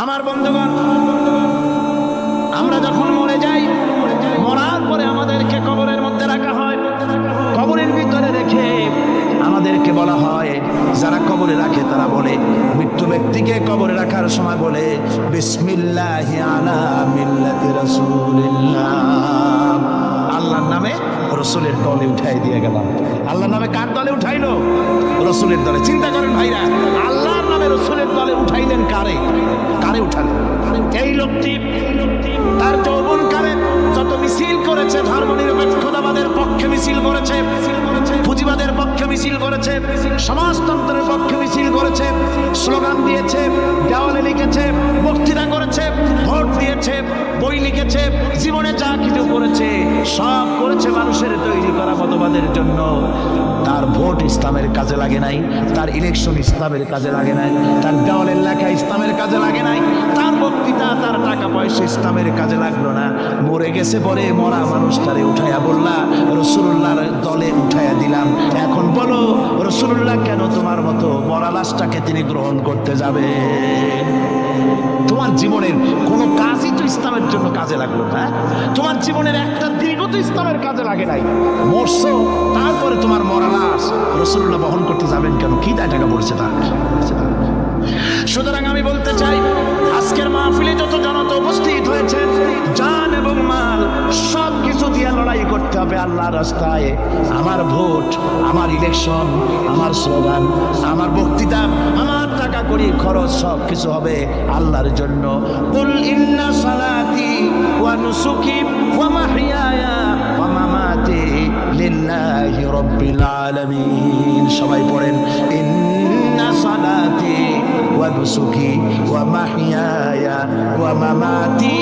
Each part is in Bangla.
আমার বন্ধুগণ, আমরা যখন মরে যাই, মরার পরে আমাদেরকে কবরের মধ্যে রাখা হয়। কবরের ভিতরে রেখে আমাদেরকে বলা হয়, যারা কবরে রাখে তারা বলে, মৃত্যু ব্যক্তিকে কবরে রাখার সময় বলে, বিসমিল্লাহি আলা মিল্লাতি রাসূলিল্লাহ, আল্লাহর নামে রসুলের দলে উঠাই দিয়ে গেলাম। আল্লাহর নামে কার দলে উঠাইলো? রসুলের দলে। চিন্তা করেন ভাইরা, আল্লাহর নামে রসুলের দলে উঠাইলেন কারে? কারে উঠালেন? এই লোকটি তার যৌবনকালে যত মিছিল করেছে, ধর্মনিরপেক্ষতাবাদের পক্ষে মিছিল করেছে, পুঁজিবাদের পক্ষে মিছিল করেছে, সমাজতন্ত্রের পক্ষে মিছিল করেছে, স্লোগান দিয়েছে, দেওয়ালে লিখেছে, বক্তৃতা করেছে, ভোট দিয়েছে, বই লিখেছে, জীবনে যা কিছু করেছে সব করেছে মানুষের তৈরি করা মতবাদের জন্য। তার ভোট ইসলামের কাজে লাগে নাই, তার ইলেকশন ইসলামের কাজে লাগে নাই, তার দেওয়ালের লেখা ইসলামের কাজে লাগে নাই, তার বক্তৃতা, তার টাকা পয়সা ইসলামের কাজে লাগলো না। মরে গেছে পরে মরা মানুষটারে উঠাইয়া বললা, রসুল্লাহর দলে উঠাইয়া দিলাম। এখন বলো, রসুল্লাহ কেন তোমার মতো মরা লাশটাকে তিনি গ্রহণ করতে যাবে? তোমার জীবনের কোনো কাজই তো ইসলামের জন্য কাজে লাগলো না। তোমার জীবনের একটা দীর্ঘ তো ইসলামের কাজে লাগে নাই। মরছো, তারপরে তোমার মরা লাশ রাসূলুল্লাহ বহন করতে যাবেন কেন? কি দায় টাকা পড়ছে তার? সুতরাং আমি বলতে চাই, আজকের মাহফিলে যত জনতা উপস্থিত হয়েছে, জান এবং মাল সব কিছু দিয়ে লড়াই করতে হবে আল্লাহর রাস্তায়। আমার ভোট, আমার ইলেকশন, আমার স্লোগান, আমার বক্তৃতা, আমার টাকা কড়ি খরচ সব কিছু হবে আল্লাহর জন্য। কুল ইন্না সালাতি ওয়া নুসুকি ওয়া মাহইয়ায়া ওয়া মামাতি লিল্লাহি রাব্বিল আলামিন। সবাই পড়েন, ইন্না সালাতি ওয়া নুসুকি ওয়া মাহইয়ায়া ওয়া মামাতি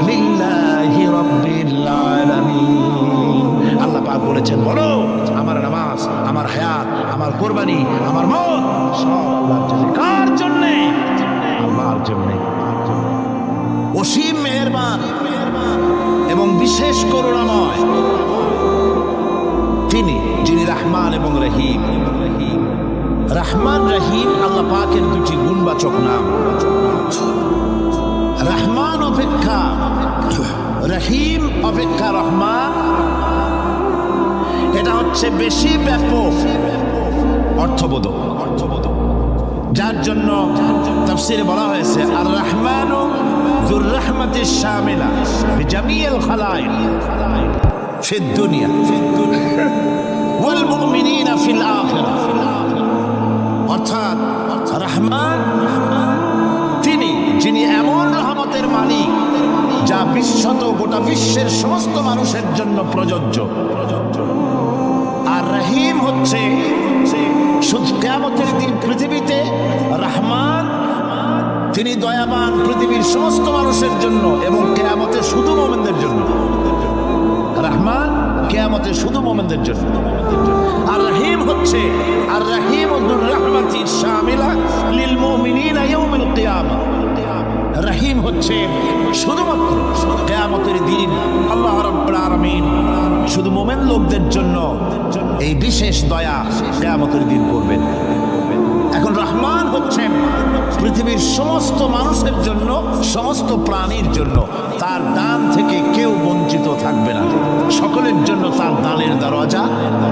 লিল্লাহি রাব্বিল আলামিন। আল্লাহ পাক বলেছেন, বলো আমার নামাজ, আমার হায়াত, আমার কুরবানি, আমার মত সব আল্লাহর জন্য। কার জন্য? আল্লাহর জন্য। অসীম মেহেরবান এবং বিশেষ করুণাময় তিনি, যিনি রহমান এবং রহিম। রহমান রহিম আল্লাহ পাকের দুটি গুণবাচক নাম। রহমান অপেক্ষা রহিম অপেক্ষা রহমান, এটা হচ্ছে বেশি ব্যাপক অর্থবোধক, যার জন্য তাফসীরে বলা হয়েছে, আর রহমানু যুর রাহমাতিশ শামিলা বিজামিল খালায়েক ফিদ দুনিয়া ওয়াল মুমিনিনা ফিল আখিরাহ। অর্থাৎ রহমান তিনি, যিনি এমন রহমতের মালিক যা বিশ্বত গোটা বিশ্বের সমস্ত মানুষের জন্য প্রযোজ্য। আর রহিম হচ্ছে শুধু কিয়ামতের দিন পৃথিবীতে রহমান তিনি দয়াবান পৃথিবীর সমস্ত মানুষের জন্য, এবং কিয়ামতে শুধু মুমিনদের জন্য। রহমান কিয়ামতে শুধু মুমিনদের জন্য। আর রহিম হচ্ছে, আর রহিম যুর রাহমাতি শামিলা লিল মুমিনিনা ইয়াউমিল কিয়ামা। রহিম হচ্ছে শুধুমাত্র কিয়ামতের দিন আল্লাহ রাব্বুল আলামিন শুধু মুমিন লোকদের জন্য এই বিশেষ দয়া কিয়ামতের দিন করবেন। এখন রহমান হচ্ছেন পৃথিবীর সমস্ত মানুষের জন্য, সমস্ত প্রাণীর জন্য। তার দান থেকে কেউ বঞ্চিত থাকবে না, সকলের জন্য তার দানের দরজা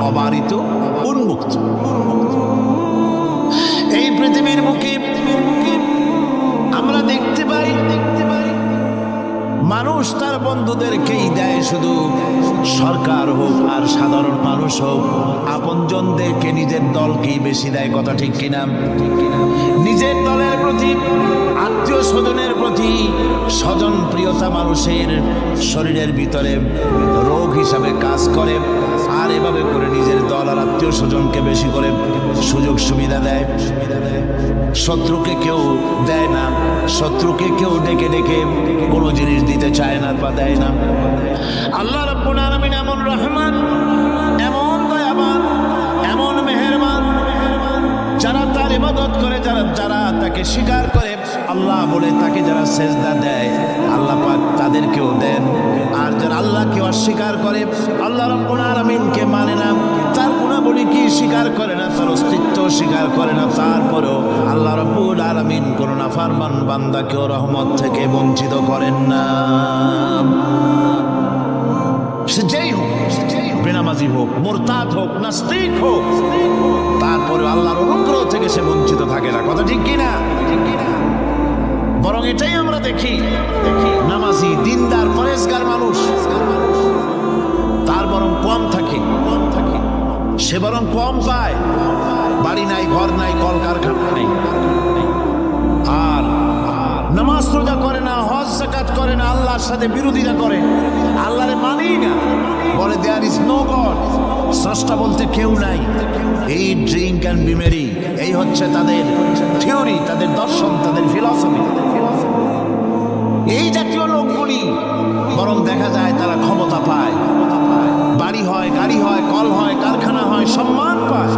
অবারিত, উন্মুক্ত। এই পৃথিবীর বুকে আমরা দেখতে পাই মানুষ তার বন্ধুদেরকেই দেয়, শুধু সরকার হোক আর সাধারণ মানুষ হোক, আপনজনদেরকে নিজের দলকেই বেশি দেয়। কথা ঠিক কিনা? নিজের দলের প্রতি, আত্মীয় স্বজনের প্রতি স্বজন প্রিয়তা মানুষের শরীরের ভিতরে রোগ হিসাবে কাজ করে, আর এভাবে করে নিজের দল আর আত্মীয় স্বজনকে বেশি করে সুযোগ সুবিধা দেয়। শত্রুকে কেউ দেয় না, শত্রুকে কেউ ডেকে ডেকে কোনো জিনিস দিতে চায় না বা দেয় না। আল্লাহ রাব্বুল আলামিন এমন রহমান, এমন দয়াবান, এমন মেহেরবান, যারা তার ইবাদত করে, যারা তাকে স্বীকার করে, আল্লাহ বলে তাকে যারা সেজদা দেয় আল্লাহ পাক তাদেরকেও দেন। আর যারা আল্লাহকে অস্বীকার করে, আল্লাহ রাব্বুল আলামিনকে মানে না, তার গুণাবলী কি স্বীকার করে না, তার অস্তিত্ব স্বীকার করে না, তারপরেও আল্লাহ রাব্বুল আলামিন কোন নাফরমান বান্দাকেও রহমত থেকে বঞ্চিত করেন না। সে যেই হোক, বেনামাজি হোক, মুরতাদ হোক, নাস্তিক হোক, তারপরে আল্লাহর অনুগ্রহ থেকে সে বঞ্চিত থাকে না। কথা ঠিক কিনা? বরং এটাই আমরা দেখি, নামাজি দিনদার পরেশগার মানুষ তার বরং কম থাকে, সে বরং কম পায়। বাড়ি নাই, ঘর নাই, কলকারখানা নাই, আর নামাজ রোজা করে না, হজ যাকাত করে না, আল্লাহর সাথে বিরোধিতা করে, আল্লাহরে মানেই না, বলে দেয়ার ইজ নো গড, স্রষ্টা বলতে কেউ নাই। এই ড্রিঙ্ক অ্যান্ড বি মেরি, এই হচ্ছে তাদের থিওরি, তাদের দর্শন, তাদের ফিলসফি। এই জাতীয় লোকগুলি বরং দেখা যায় তারা ক্ষমতা পায়, বাড়ি হয়, গাড়ি হয়, কল হয়, কারখানা হয়, সম্মান পায়।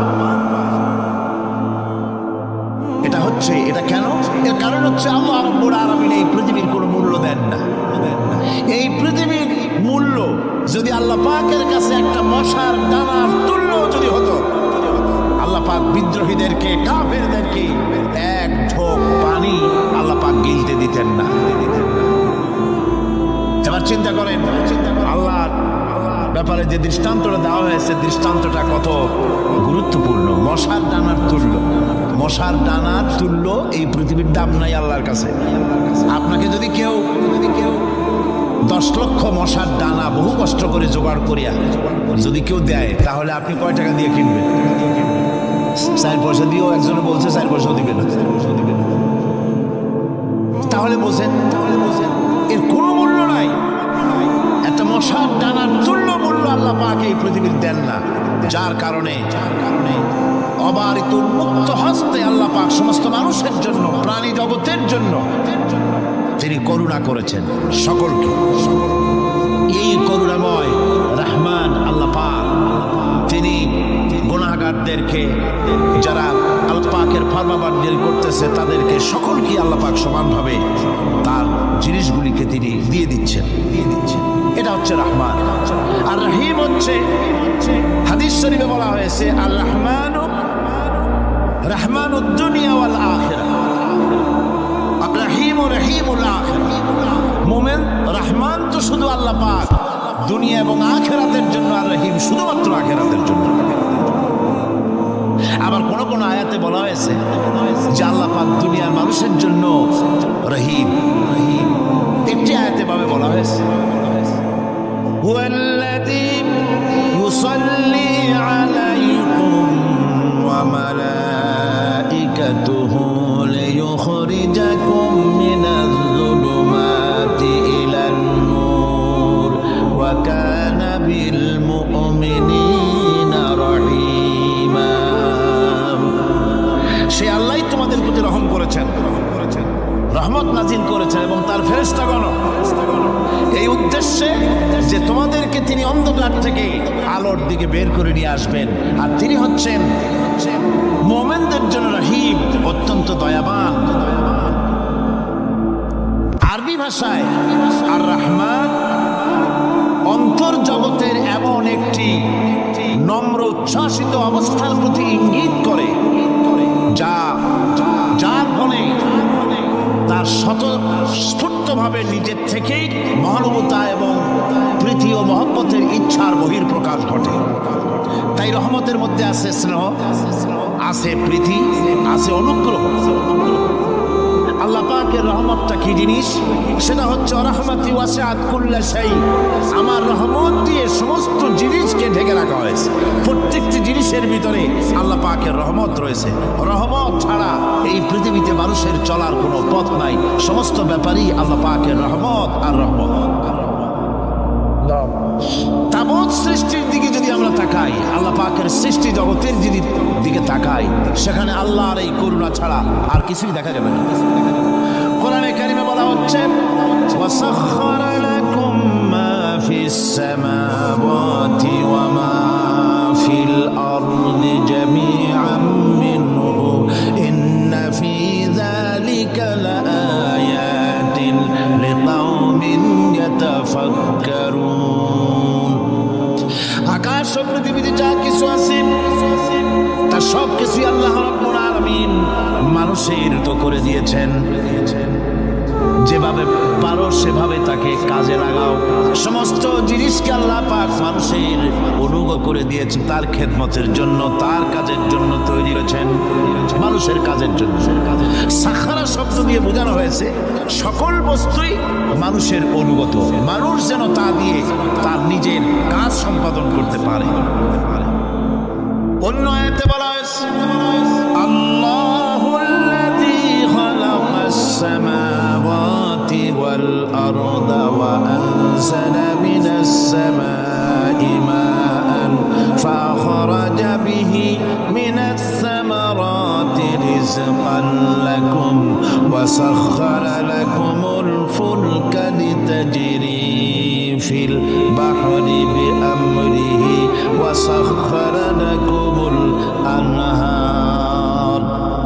এটা কেন? এর কারণ হচ্ছে আল্লাহ রাব্বুল আলামিন এই পৃথিবীর কোনো মূল্য দেন না। এই পৃথিবীর মূল্য যদি আল্লাহ পাকের কাছে একটা মশার দানার তুল্য যদি হতো, আল্লাহ পাক বিদ্রোহীদেরকে, কাফেরদেরকে এক ঢোক পানি আল্লাহ পাক গিলতে দিতেন না। এবার চিন্তা করেন, আল্লাহর ব্যাপারে যে দৃষ্টান্তটা দেওয়া হয়েছে, দৃষ্টান্তটা কত গুরুত্বপূর্ণ। মশার ডানার তুল্য, মশার ডানার তুল্য এই পৃথিবীর দাম নাই আল্লাহর কাছে। আপনাকে যদি কেউ 10 লক্ষ মশার ডানা বহু কষ্ট করে জোগাড় করিয়া যদি কেউ দেয়, তাহলে আপনি কয় টাকা দিয়ে কিনবেন? 4 পয়সা দিয়েও একজনে বলছে 4 পয়সাও দিবে না। তাহলে বোঝেন এর কোনো মূল্য নাই। একটা মশার ডানার তুল্য মূল্য আল্লাহ পাক এই পৃথিবীর দেন না, যার কারণে অবারিত উন্মুক্ত হস্তে আল্লাহ পাক সমস্ত মানুষের জন্য, প্রাণী জগতের জন্য তিনি করুণা করেছেন সকলকে। এই করুণাময় রহমান আল্লাহ পাক তিনি গুনাহগারদেরকে, যারা আল্লাহ পাকের ফরমাবরদারি করতেছে, তাদেরকে সকলকে আল্লাহ পাক সমানভাবে তার জিনিসগুলিকে তিনি দিয়ে দিচ্ছেন। এটা হচ্ছে রহমান। আর রহিম হচ্ছে, হাদিস শরীফে বলা হয়েছে, আর রহমানু রহমানুদ দুনিয়া ওয়াল আখিরাহ, রহিম রহিমুল আখিরাহ। মুমিন রহমান তো শুধু আল্লাহ পাক দুনিয়া এবং আখিরাতের জন্য, আর রহিম শুধুমাত্র আখিরাতের জন্য। আবার কোন কোন আয়াতে বলা হয়েছে যে আল্লাহ পাক দুনিয়ার মানুষের জন্য রহিম। একটি আয়াতে ভাবে বলা হয়েছে, হুয়াল্লাযী ইউসাল্লি আলাইকুম ওয়া মালাইকাতুহু লিয়ুখরিজাকুম মিনাজ যুলুমাতি ইলান নূর ওয়া কানা বিল মুমিনিনা রহিমা। সে আল্লাহই তোমাদের প্রতি রহম করেছেন, রহমত নাজিল করেছেন, এবং তার ফেরেশতাগণ এই উদ্দেশ্যে যে তোমাদেরকে তিনি অন্ধকার থেকে আলোর দিকে বের করে নিয়ে আসবেন। আর তিনি হচ্ছেন মুমিনদের জন্য রহিম, অত্যন্ত দয়াবান। আরবি ভাষায় আর রহমান অন্তর জগতের এমন একটি নম্র উচ্ছ্বাসিত অবস্থার প্রতি ইঙ্গিত করে, যার ফলে তার স্বতঃস্ফূর্তভাবে নিজের থেকেই মহানুভবতা এবং প্রীতি ও মহব্বতের ইচ্ছার বহির্প্রকাশ ঘটে। তাই রহমতের মধ্যে আছে স্নেহ, আছে প্রীতি, আছে অনুগ্রহ। আল্লাহ পাকের রহমতটা কি জিনিস? সেটা হচ্ছে রাহমাতি ওয়াসিআত কুল্লা শাই। আমার রহমত দিয়ে সমস্ত জিনিসকে ঢেকে রাখা হয়েছে। প্রত্যেকটি জিনিসের ভিতরে আল্লাহ পাকের রহমত রয়েছে। রহমত ছাড়া এই পৃথিবীতে মানুষের চলার কোনো পথ নাই। সমস্ত ব্যাপারই আল্লাহ পাকের রহমত আর রহমত। তাবৎ সৃষ্টির দিকে যদি আমরা তাকাই, আল্লাহ পাকের সৃষ্টি জগতের দিকে তাকাই, সেখানে আল্লাহর এই করুণা ছাড়া আর কিছুই দেখা যাবে না। কোরআনে কারিমে বলা হচ্ছে, ওয়াসাখখারা লাকুম মা ফিস সামাওয়াতি ওয়া মা ফিল আরদি জামিআন মিনহু ইন্না ফি যালিকা লা يتفكرون আকাশ ও পৃথিবীতে যা কিছু আছে তা সব কিছু আল্লাহ রাব্বুল আলামিন মানুষের তো করে দিয়েছেন। যেভাবে পারো সেভাবে তাকে কাজে লাগাও। সমস্ত জিনিসকে আল্লাহ পাক মানুষের অনুগ্রহ করে দিয়েছে তার খেদমতের জন্য, তার কাজের জন্য তৈরি করেছেন, মানুষের কাজের জন্য। সাখারা শব্দ দিয়ে বোঝানো হয়েছে সকল বস্তুই মানুষের অনুগত, মানুষ যেন তা দিয়ে তার নিজের কাজ সম্পাদন করতে পারে। অন্য আয়াতে বলা হয়েছে আল্লাহুল্লাযী খালাকাস সামাওয়াতি ওয়াল আরদা ওয়া আনজালা মিনাস সামাই মাআন ফাআখরাজা বিহি মিনাস সামারাতি রিজকান লাকুম ওয়া সাখখারা লাকুমুল ফুলকা লিতাজরি ফিল বাহরি বিআমরিহি ওয়া সাখখারা লাকুমুল আনহার।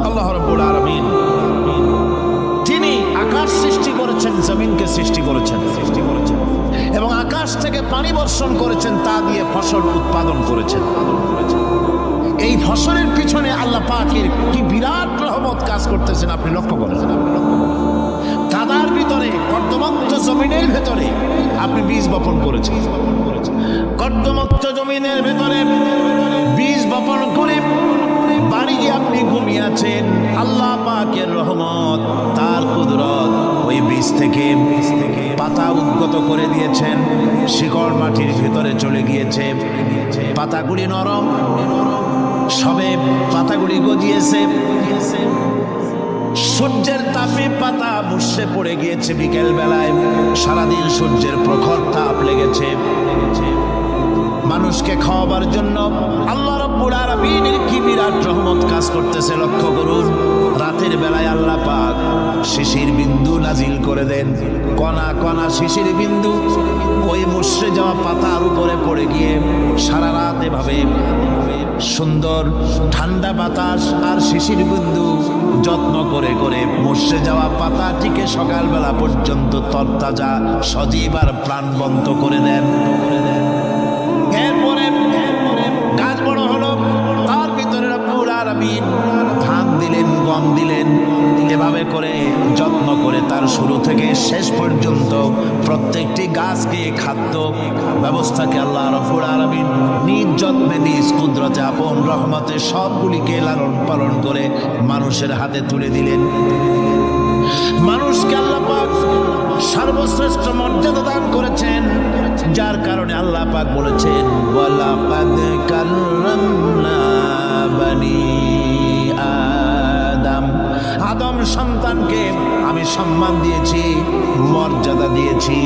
আল্লাহ রাব্বুল আলামিন তিনি আকাশ সৃষ্টি করেছেন, জমিনকে সৃষ্টি করেছেন এবং আকাশ থেকে পানি বর্ষণ করেছেন, তা দিয়ে ফসল উৎপাদন করেছেন। এই ফসলের পিছনে আল্লাহ পাকের কি বিরাট রহমত কাজ করতেছেন আপনি লক্ষ্য করেছেন। কাদার ভিতরে কর্দমাক্ত জমিনের ভেতরে আপনি বীজ বপন করেছেন, কর্দমাক্ত জমিনের ভেতরে বীজ বপন করে বাড়ি গিয়ে আপনি ঘুমিয়ে আছেন। আল্লাহ পাকের রহমত, তার কুদরত, ওই বীজ থেকে পাতা উদ্গত করে দিয়েছেন, শিকড় মাটির ভিতরে চলে গিয়েছে, পাতাগুলি নরম, সবে পাতাগুলি গজিয়েছে, সূর্যের তাপে পাতা মুষড়ে পড়ে গিয়েছে। বিকেল বেলায় সারাদিন সূর্যের প্রখর তাপ লেগেছে। মানুষকে খাওয়াবার জন্য আল্লাহ রাব্বুল আলামিনের কি বিরাট রহমত কাজ করতেছে লক্ষ্য করুন। রাতের বেলায় আল্লাহ পাক শিশির বিন্দু নাজিল করে দেন, কণা কণা শিশির বিন্দু ওই মুষড়ে যাওয়া পাতার উপরে পড়ে গিয়ে সারা রাত এভাবে সুন্দর ঠান্ডা বাতাস আর শিশির বিন্দু যত্ন করে করে মুষড়ে যাওয়া পাতাটিকে সকালবেলা পর্যন্ত তরতাজা সজীব আর প্রাণবন্ত করে দেন। এরপরে গাছ বড় হলো, তার ভিতরে রাব্বুল আলামিন ধান দিলেন, গম দিলেন, এভাবে করে যত্ন করে তার শুরু থেকে শেষ পর্যন্ত প্রত্যেকটি গাছকে খাদ্য ব্যবস্থাকে আল্লাহ রাব্বুল আলামিন নিজ যত্নে নিজ কুদরতে আপন রহমতে সবগুলিকে লালন পালন করে মানুষের হাতে তুলে দিলেন। মানুষকে আল্লাহ পাক সর্বশ্রেষ্ঠ মর্যাদা দান করেছেন, যার কারণে আল্লাহ পাক বলেছেন ওয়ালাকাদ কাররামনা বানি আদম, আদম সন্তানকে আমি সম্মান দিয়েছি, মর্যাদা দিয়েছি।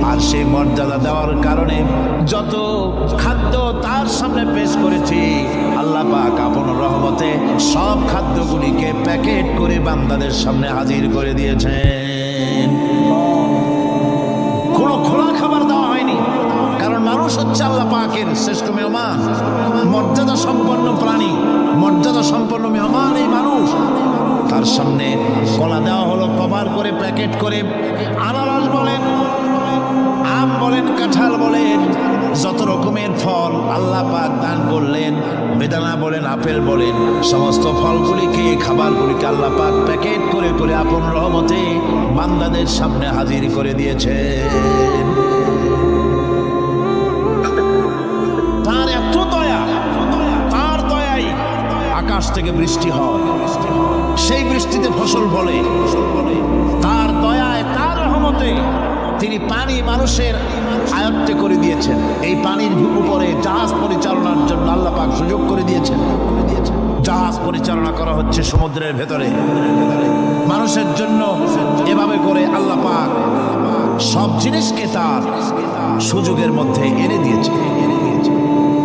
আর সেই মর্যাদা দেওয়ার কারণে যত খাদ্য তার সামনে পেশ করেছি, আল্লাহ পাক আপন রহমতে সব খাদ্যগুলিকে প্যাকেট করে বান্দাদের সামনে হাজির করে দিয়েছেন। কোনো খোলা খাবার দেওয়া হয়নি, কারণ মানুষ হচ্ছে আল্লাহ পাকের শ্রেষ্ঠ মেহমান, মর্যাদা সম্পন্ন প্রাণী, মর্যাদা সম্পন্ন মেহমান এই মানুষ। তার সামনে কলা দেওয়া হলো কভার করে, প্যাকেট করে। আনারস বলেন, আম বলেন, কাঁঠাল বলেন, যত রকমের ফল আল্লাহ পাক দান করলেন, বেদানা বলেন, আপেল বলেন, সমস্ত ফলগুলিকে, খাবারগুলিকে আল্লাহ পাক প্যাকেট করে করে আপন রহমতে বান্দাদের সামনে হাজির করে দিয়েছেন। তার এত দয়া, তার দয়াই আকাশ থেকে বৃষ্টি হয়, সেই বৃষ্টিতে ফসল ফলে। তার দয়ায়, তার রহমতে তিনি পানি মানুষের আয়ত্তে করে দিয়েছেন। এই পানির উপরে জাহাজ পরিচালনার জন্য আল্লাহ পাক সুযোগ করে দিয়েছেন। জাহাজ পরিচালনা করা হচ্ছে সমুদ্রের ভেতরে মানুষের জন্য। এভাবে করে আল্লাহ পাক সব জিনিসকে তার সুযোগের মধ্যে এনে দিয়েছে।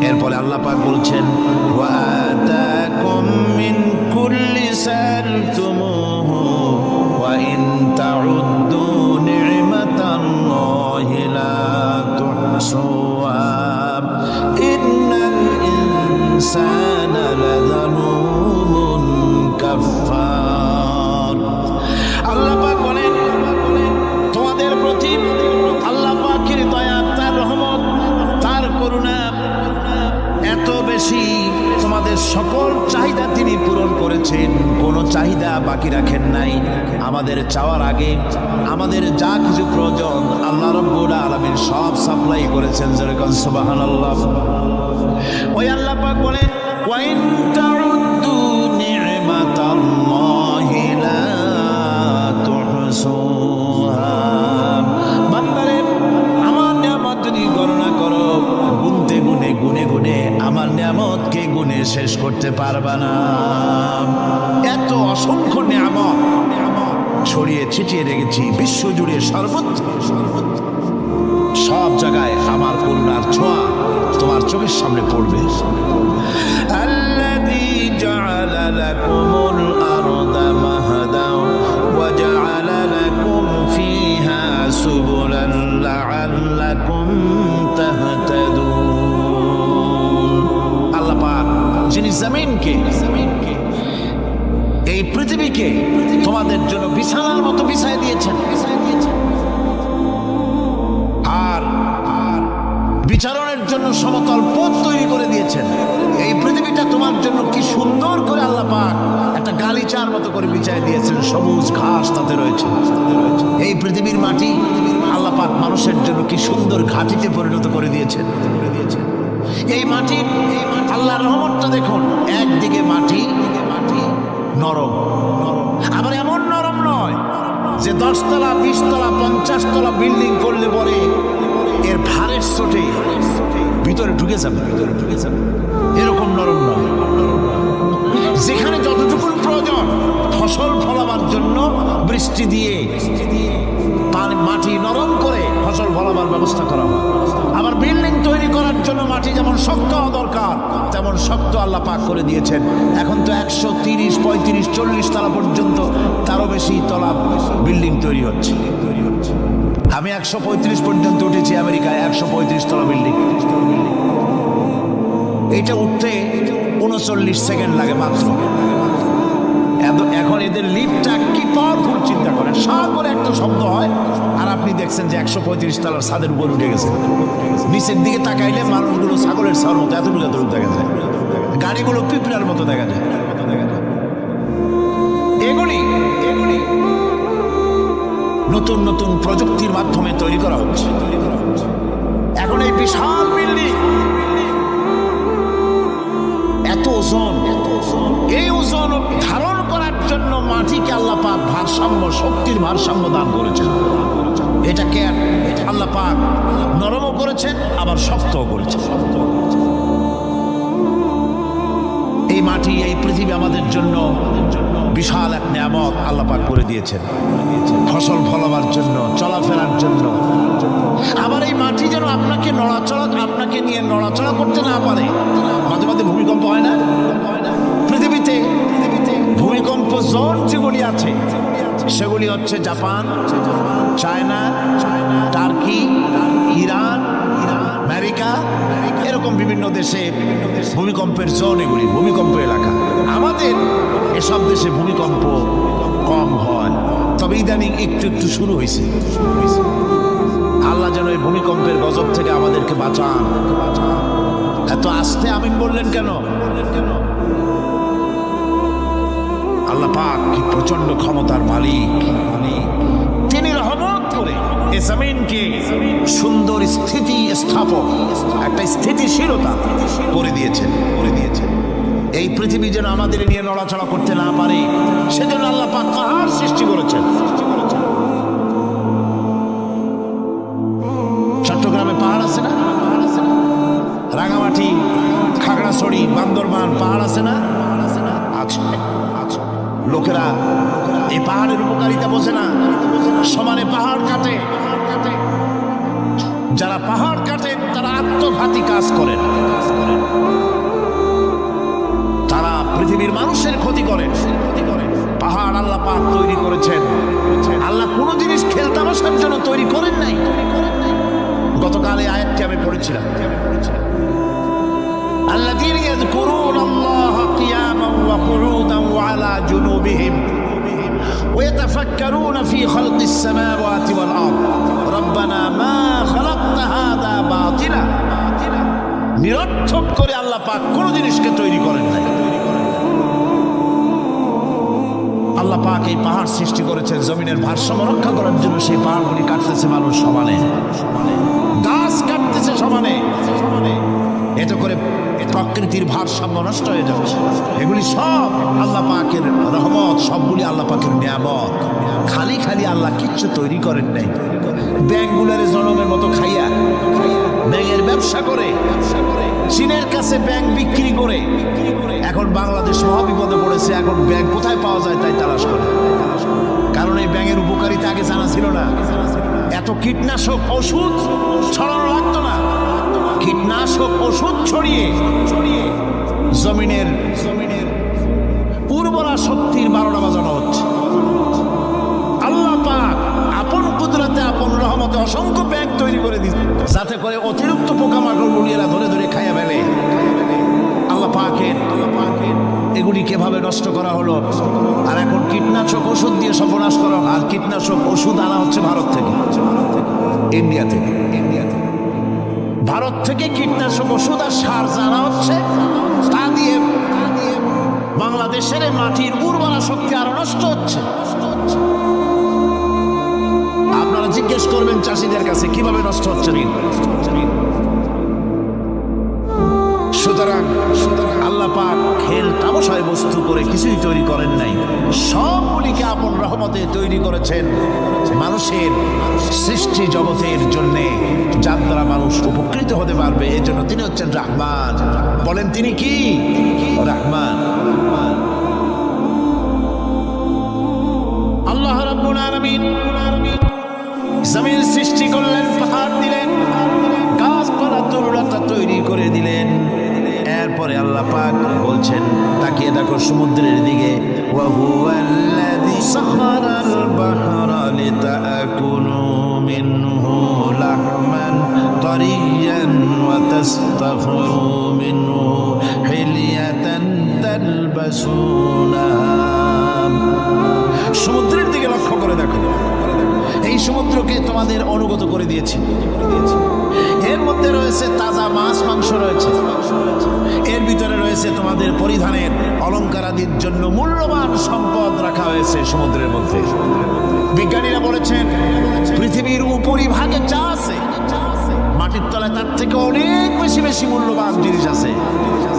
এরপরে আল্লাহ পাক বলছেন ওয়াতাকুম মিন কুল্লি সালতুমুহু ওয়া ইন তাউদ্দু নি'মাতাল্লাহি লা তুহসুহা ইন্নাল ইনসানা লাযালুমুন কাফফার। আল্লাহ পাক বলেন তোমাদের প্রতি আল্লাহ পাক আমাদের চাওয়ার আগে আমাদের যা কিছু প্রয়োজন আল্লাহ রাব্বুল আলামিন সব সাপ্লাই করেছেন। যেরকম সুবহানাল্লাহ। ওই আল্লাহ পাক বলেন ওয়া ইন তাউদ্দু নি'মাতাল্লাহি লা তুহসুহা। বান্দারে আমার নিয়ামত যদি গণনা করো গুনতে গুনে গুনে গুনে আমার নিয়ামতকে গুনে শেষ করতে পারবা না। এত অসংখ্য নিয়ামত ছড়িয়ে ছিটিয়ে রেখেছি বিশ্ব জুড়ে সর্বত্র। সব জায়গায় আমার করুণার ছোঁয়া তোমার চোখের সামনে পড়বে। আল্লাযী জাআলা লাকুমুল আরদা মাহাদাও ওয়া জাআলা লাকুম ফীহা সুবুলান লাআল্লাকুম তাহতাদুন। আল্লাহ পাক যিনি জমিনকে এই পৃথিবীকে তোমাদের জন্য বিছানার মতো বিছায় দিয়েছেন আর বিচারণের জন্য সমতল পথ তৈরি করে দিয়েছেন। এই পৃথিবীটা তোমার জন্য কি সুন্দর করে আল্লাহ পাক একটা গালিচার মতো করে বিছায় দিয়েছেন, সবুজ ঘাস তাতে রয়েছে। এই পৃথিবীর মাটি আল্লাহ পাক মানুষের জন্য কি সুন্দর ঘাটিতে পরিণত করে দিয়েছেন। এই মাটি আল্লাহর রহমতটা দেখুন, একদিকে মাটি নরম, আবার এমন নরম নয় যে 10 তলা 20 তলা 50 তলা বিল্ডিং করলে পরে এর ভারের চোটে ভিতরে ঢুকে যাবে, এরকম নরম নয়। যেখানে যতটুকু প্রয়োজন ফসল ফলাবার জন্য বৃষ্টি দিয়ে মাটি নরম করে ফসল ফলাবার ব্যবস্থা করা হয়। আবার বিল্ডিং তৈরি করার জন্য মাটি যেমন শক্ত হওয়া দরকার তেমন শক্ত আল্লাহ পাক করে দিয়েছেন। এখন তো 130, 35, 40 তলা পর্যন্ত তারও বেশি তলা বিল্ডিং তৈরি হচ্ছে। আমি 135 পর্যন্ত উঠেছি আমেরিকায়, 135 তলা বিল্ডিং। এটা উঠতে 39 সেকেন্ড লাগে মাত্র। এখন এদের লিফটটা কি পাওয়ারফুল চিন্তা করেন, সার করে একটা শব্দ হয় আর আপনি দেখছেন যে 135 তলার ছাদের উপর উঠে গেছে। নিচের দিকে তাকাইলে মানুষগুলো ছাগলের ছাওয়ার মতো এতটুকু এতটুকু দেখা যায়, গাড়িগুলো পিঁপড়ার মতো দেখা যায়। এগুলি নতুন নতুন প্রযুক্তির মাধ্যমে তৈরি করা হচ্ছে। এখন এই বিশাল বিল্ডিং, এত ওজন, এই ওজন ধারণ করার জন্য মাটিকে আল্লাহ পাক ভারসাম্য, শক্তির ভারসাম্য দান করেছেন। এটাকে আল্লাহ পাক নরমও করেছেন আবার শক্তও করেছেন। এই মাটি, এই পৃথিবী আমাদের জন্য বিশাল এক নিয়ামত আল্লাহ পাক করে দিয়েছেন ফসল ফলাবার জন্য, চলাফেরার জন্য। আবার এই মাটি যেন আপনাকে নিয়ে নড়াচড়া করতে না পারে। মাঝে মাঝে ভূমিকম্প হয় না? পৃথিবীতে ভূমিকম্প জোন যেগুলি আছে সেগুলি হচ্ছে Japan, China, turkey, Iran, America, এরকম বিভিন্ন দেশে ভূমিকম্পের জোন, এগুলি ভূমিকম্প এলাকা। আমাদের এসব দেশে ভূমিকম্প কম হয়, তবে ইদানিং একটু একটু শুরু হয়েছে। আল্লাহ যেন এই ভূমিকম্পের গজব থেকে আমাদেরকে বাঁচান। এত আস্তে আমিন বললেন কেন? আল্লাহ পাক কি প্রচন্ড ক্ষমতার মালিক। তিনি রহমত করে এ জমিনকে সুন্দর স্থিতি স্থাপক, একটা স্থিতিশীলতা করে দিয়েছেন। এই পৃথিবী যেন আমাদের নিয়ে নড়াচড়া করতে না পারে সেজন্য আল্লাহ পাক পাহাড় সৃষ্টি করেছেন। চট্টগ্রামে পাহাড় আছে না? রাঙামাটি, খাগড়াছড়ি, বান্দরবান পাহাড় আছে না? আছে। লোকেরা এই পাহাড়ের উপকারিতা বোঝে না, সমানে পাহাড় কাটে। যারা পাহাড় কাটে তারা আত্মঘাতী কাজ করেন, তারা পৃথিবীর মানুষের ক্ষতি করেন। পাহাড় আল্লাহ পাক তৈরি করেছেন। আল্লাহ কোনো জিনিস খেলতামাশার জন্য তৈরি করেন নাই। গতকাল এই আয়াতটি আমি পড়েছিলাম, الذين يذكرون الله قياما وقعودا وعلى جنوبهم ويتفكرون في خلق السماوات والأرض ربنا ما خلقت هذا باطلا। নিরর্থক করে আল্লাহ পাক কোন জিনিসকে তৈরি করেন নাই। আল্লাহ পাক এই পাহাড় সৃষ্টি করেছেন জমিনের ভারসাম্য রক্ষা করার জন্য। সেই পাহাড়গুলি কাটতেছে মানুষ সমানে, গাছ কাটতেছে সমানে, এতে করে প্রকৃতির ভারসাম্য নষ্ট হয়ে যাচ্ছে। এগুলি সব আল্লাহ পাকের রহমত, সবগুলি আল্লাহ পাকের নিয়ামত। খালি খালি আল্লাহ কিচ্ছু তৈরি করেন নাই। ব্যাংকগুলোর জনমের মতো খাইয়া ব্যাংকের ব্যবসা করে, চীনের কাছে ব্যাংক বিক্রি করে এখন বাংলাদেশ মহাবিপদে পড়েছে। এখন ব্যাংক কোথায় পাওয়া যায় তাই তালাশ করে, কারণ এই ব্যাংকের উপকারিতা আগে জানা ছিল না। এত কীটনাশক ওষুধ ছড়ানো লাগতো না। কীটনাশক ওষুধ ছড়িয়ে জমিনের উর্বরা শক্তির 12টা বাজানো হচ্ছে। আল্লাহ পাক আপন কুদরতে, আপন রহমতে অসংখ্য ব্যাংক তৈরি করে দিচ্ছে, যাতে করে অতিরিক্ত পোকামাকড় গুলিয়েরা ধরে ধরে খাইয়া ফেলে। আল্লাহ পাকের এগুলি কিভাবে নষ্ট করা হলো। আর এখন কীটনাশক ওষুধ দিয়ে সর্বনাশ করা। আর কীটনাশক ওষুধ আনা হচ্ছে ভারত থেকে, ইন্ডিয়া থেকে। ভারত থেকে কীটনাশক ওষুধ আর সার জানা হচ্ছে, তা দিয়ে বাংলাদেশের মাটির উর্বরা শক্তি আরো নষ্ট হচ্ছে। আপনারা জিজ্ঞেস করবেন চাষিদের কাছে কিভাবে নষ্ট হচ্ছে। সুতরাং আল্লাহ পাক খেল তামাশায় বস্তু করে কিছুই তৈরি করেন নাই, সবগুলিকে আপন রহমতে তৈরি করেছেন মানুষের সৃষ্টি জগতের জন্য, যার দ্বারা মানুষ উপকৃত হতে পারবে। এই জন্য তিনি হচ্ছেন রহমান। বলেন তিনি কি? রহমান। আল্লাহ রাব্বুল আলামিন জমিন সৃষ্টি করলেন, পাহাড় দিলেন, গাছপালা তরুলতা তৈরি করে দিলেন। এরপরে আল্লাহ পাক বলছেন, তাকিয়ে দেখো সমুদ্রের দিকে, ওয়া হুয়াল্লাযী সাখারাল বাহরা লিতাকুলু মিনহু লাহমান তারিয়ান ওয়া তাস্তাখরু মিনহু হিলিয়াতান তালবাসুনাহা। সমুদ্রের দিকে লক্ষ্য করে দেখো, এই সমুদ্রকে তোমাদের অনুগত করে দিয়েছি। এর মধ্যে রয়েছে তাজা মাছ মাংস রয়েছে, এর ভিতরে রয়েছে তোমাদের পরিধানের অলংকার আদির জন্য মূল্যবান সম্পদ রাখা হয়েছে সমুদ্রের মধ্যে। বিজ্ঞানীরা বলেছেন পৃথিবীর উপরিভাগে যা আছে মাটির তলায় তার থেকে অনেক বেশি বেশি মূল্যবান জিনিস আছে।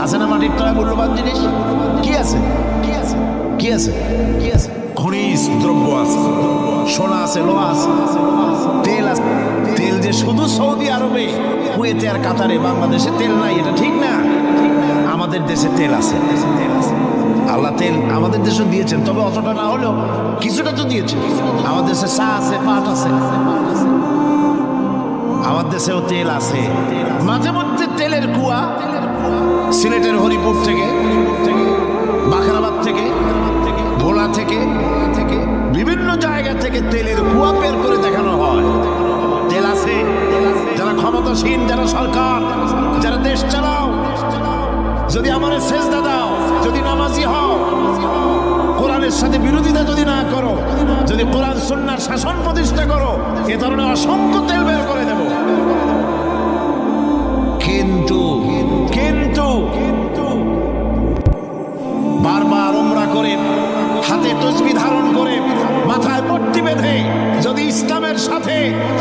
আছে না মাটির তলায় মূল্যবান জিনিস? কি আছে? কি আছে? কি আছে? কি আছে? খনিজ দ্রব্য আছে, সোনা আছে, লোহা আছে, তেল আছে। তেল যে শুধু সৌদি আরবে, কুয়েতে আর কাতারে, বাংলাদেশে তেল নাই, এটা ঠিক না। আমাদের দেশে তেল আছে। আল্লাহ তেল আমাদের দেশে দিয়েছেন, তবে অতটা না হলেও কিছুটা তো দিয়েছেন। আমাদের দেশে চা আছে, পাট আছে, আমার দেশেও তেল আছে। মাঝে মধ্যে তেলের কুয়া সিলেটের হরিপুর থেকে, বাখরাবাদ থেকে, ভোলা থেকে, বিভিন্ন জায়গা থেকে তেলের কুয়া বের করে দেখানো হয়। তেল আছে। যারা ক্ষমতাসীন, যারা সরকার, যারা দেশ চালাও, যদি আমার সেজদা দাও, যদি নামাজি হও, কোরআনের সাথে বিরোধিতা যদি না করো, যদি কোরআন সুন্নাহর শাসন প্রতিষ্ঠা করো, এ ধরনের অসংখ্য তেল বের করে দেব। কিন্তু বারবার উমরা করে, হাতে তসবিহ ধারণ করে, মাথায় পট্টি বেঁধে যদি ইসলামের সাথে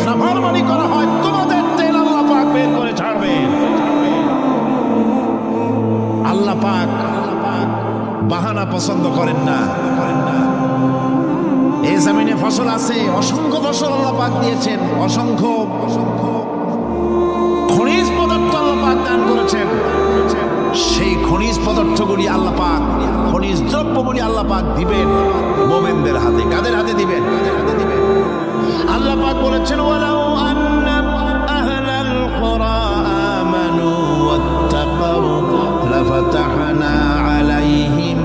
নাফরমানি করা হয়, তোমাদের তেল আল্লাহ পাক বের করে ছাড়বে। আল্লাহ পাক বাহানা পছন্দ করেন না। এই জমিনে ফসল আছে, অসংখ্য ফসল আল্লাহ পাক দিয়েছেন, অসংখ্য খনিজ পদার্থ আল্লাহ পাক দান করেছেন। সেই খনিজ পদার্থগুলি আল্লাহ পাক, খনিজ দ্রব্যগুলি আল্লাহ পাক দিবেন মুমিনদের হাতে। কাদের হাতে দিবেন? আল্লাহ পাক বলেছেন, ওয়ালাউ আন্না আহলাল কুরা আমানু ওয়াত্তাকাউ লাফাতাহনা আলাইহিম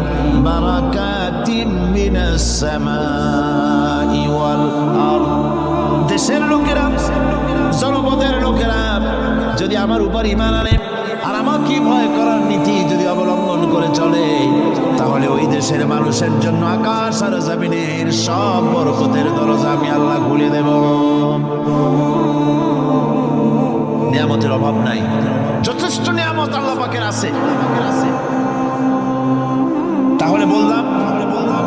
বারাকাতিন মিনাস সামাই ওয়াল আরদ। দেশের লোকেরা, জনপদের লোকেরা যদি আমার উপর ঈমান আনে আর আমাকে ভয় করার নীতি যদি অবলম্বন করে চলে, তাহলে ওই দেশের মানুষের জন্য আকাশ আর জমিনের সব বরকতের দরজা আমি আল্লাহ খুলে দেব। নিয়ামতের অভাব নাই, যথেষ্ট নিয়ামত আল্লাহ পাকের আছে। তাহলে বললাম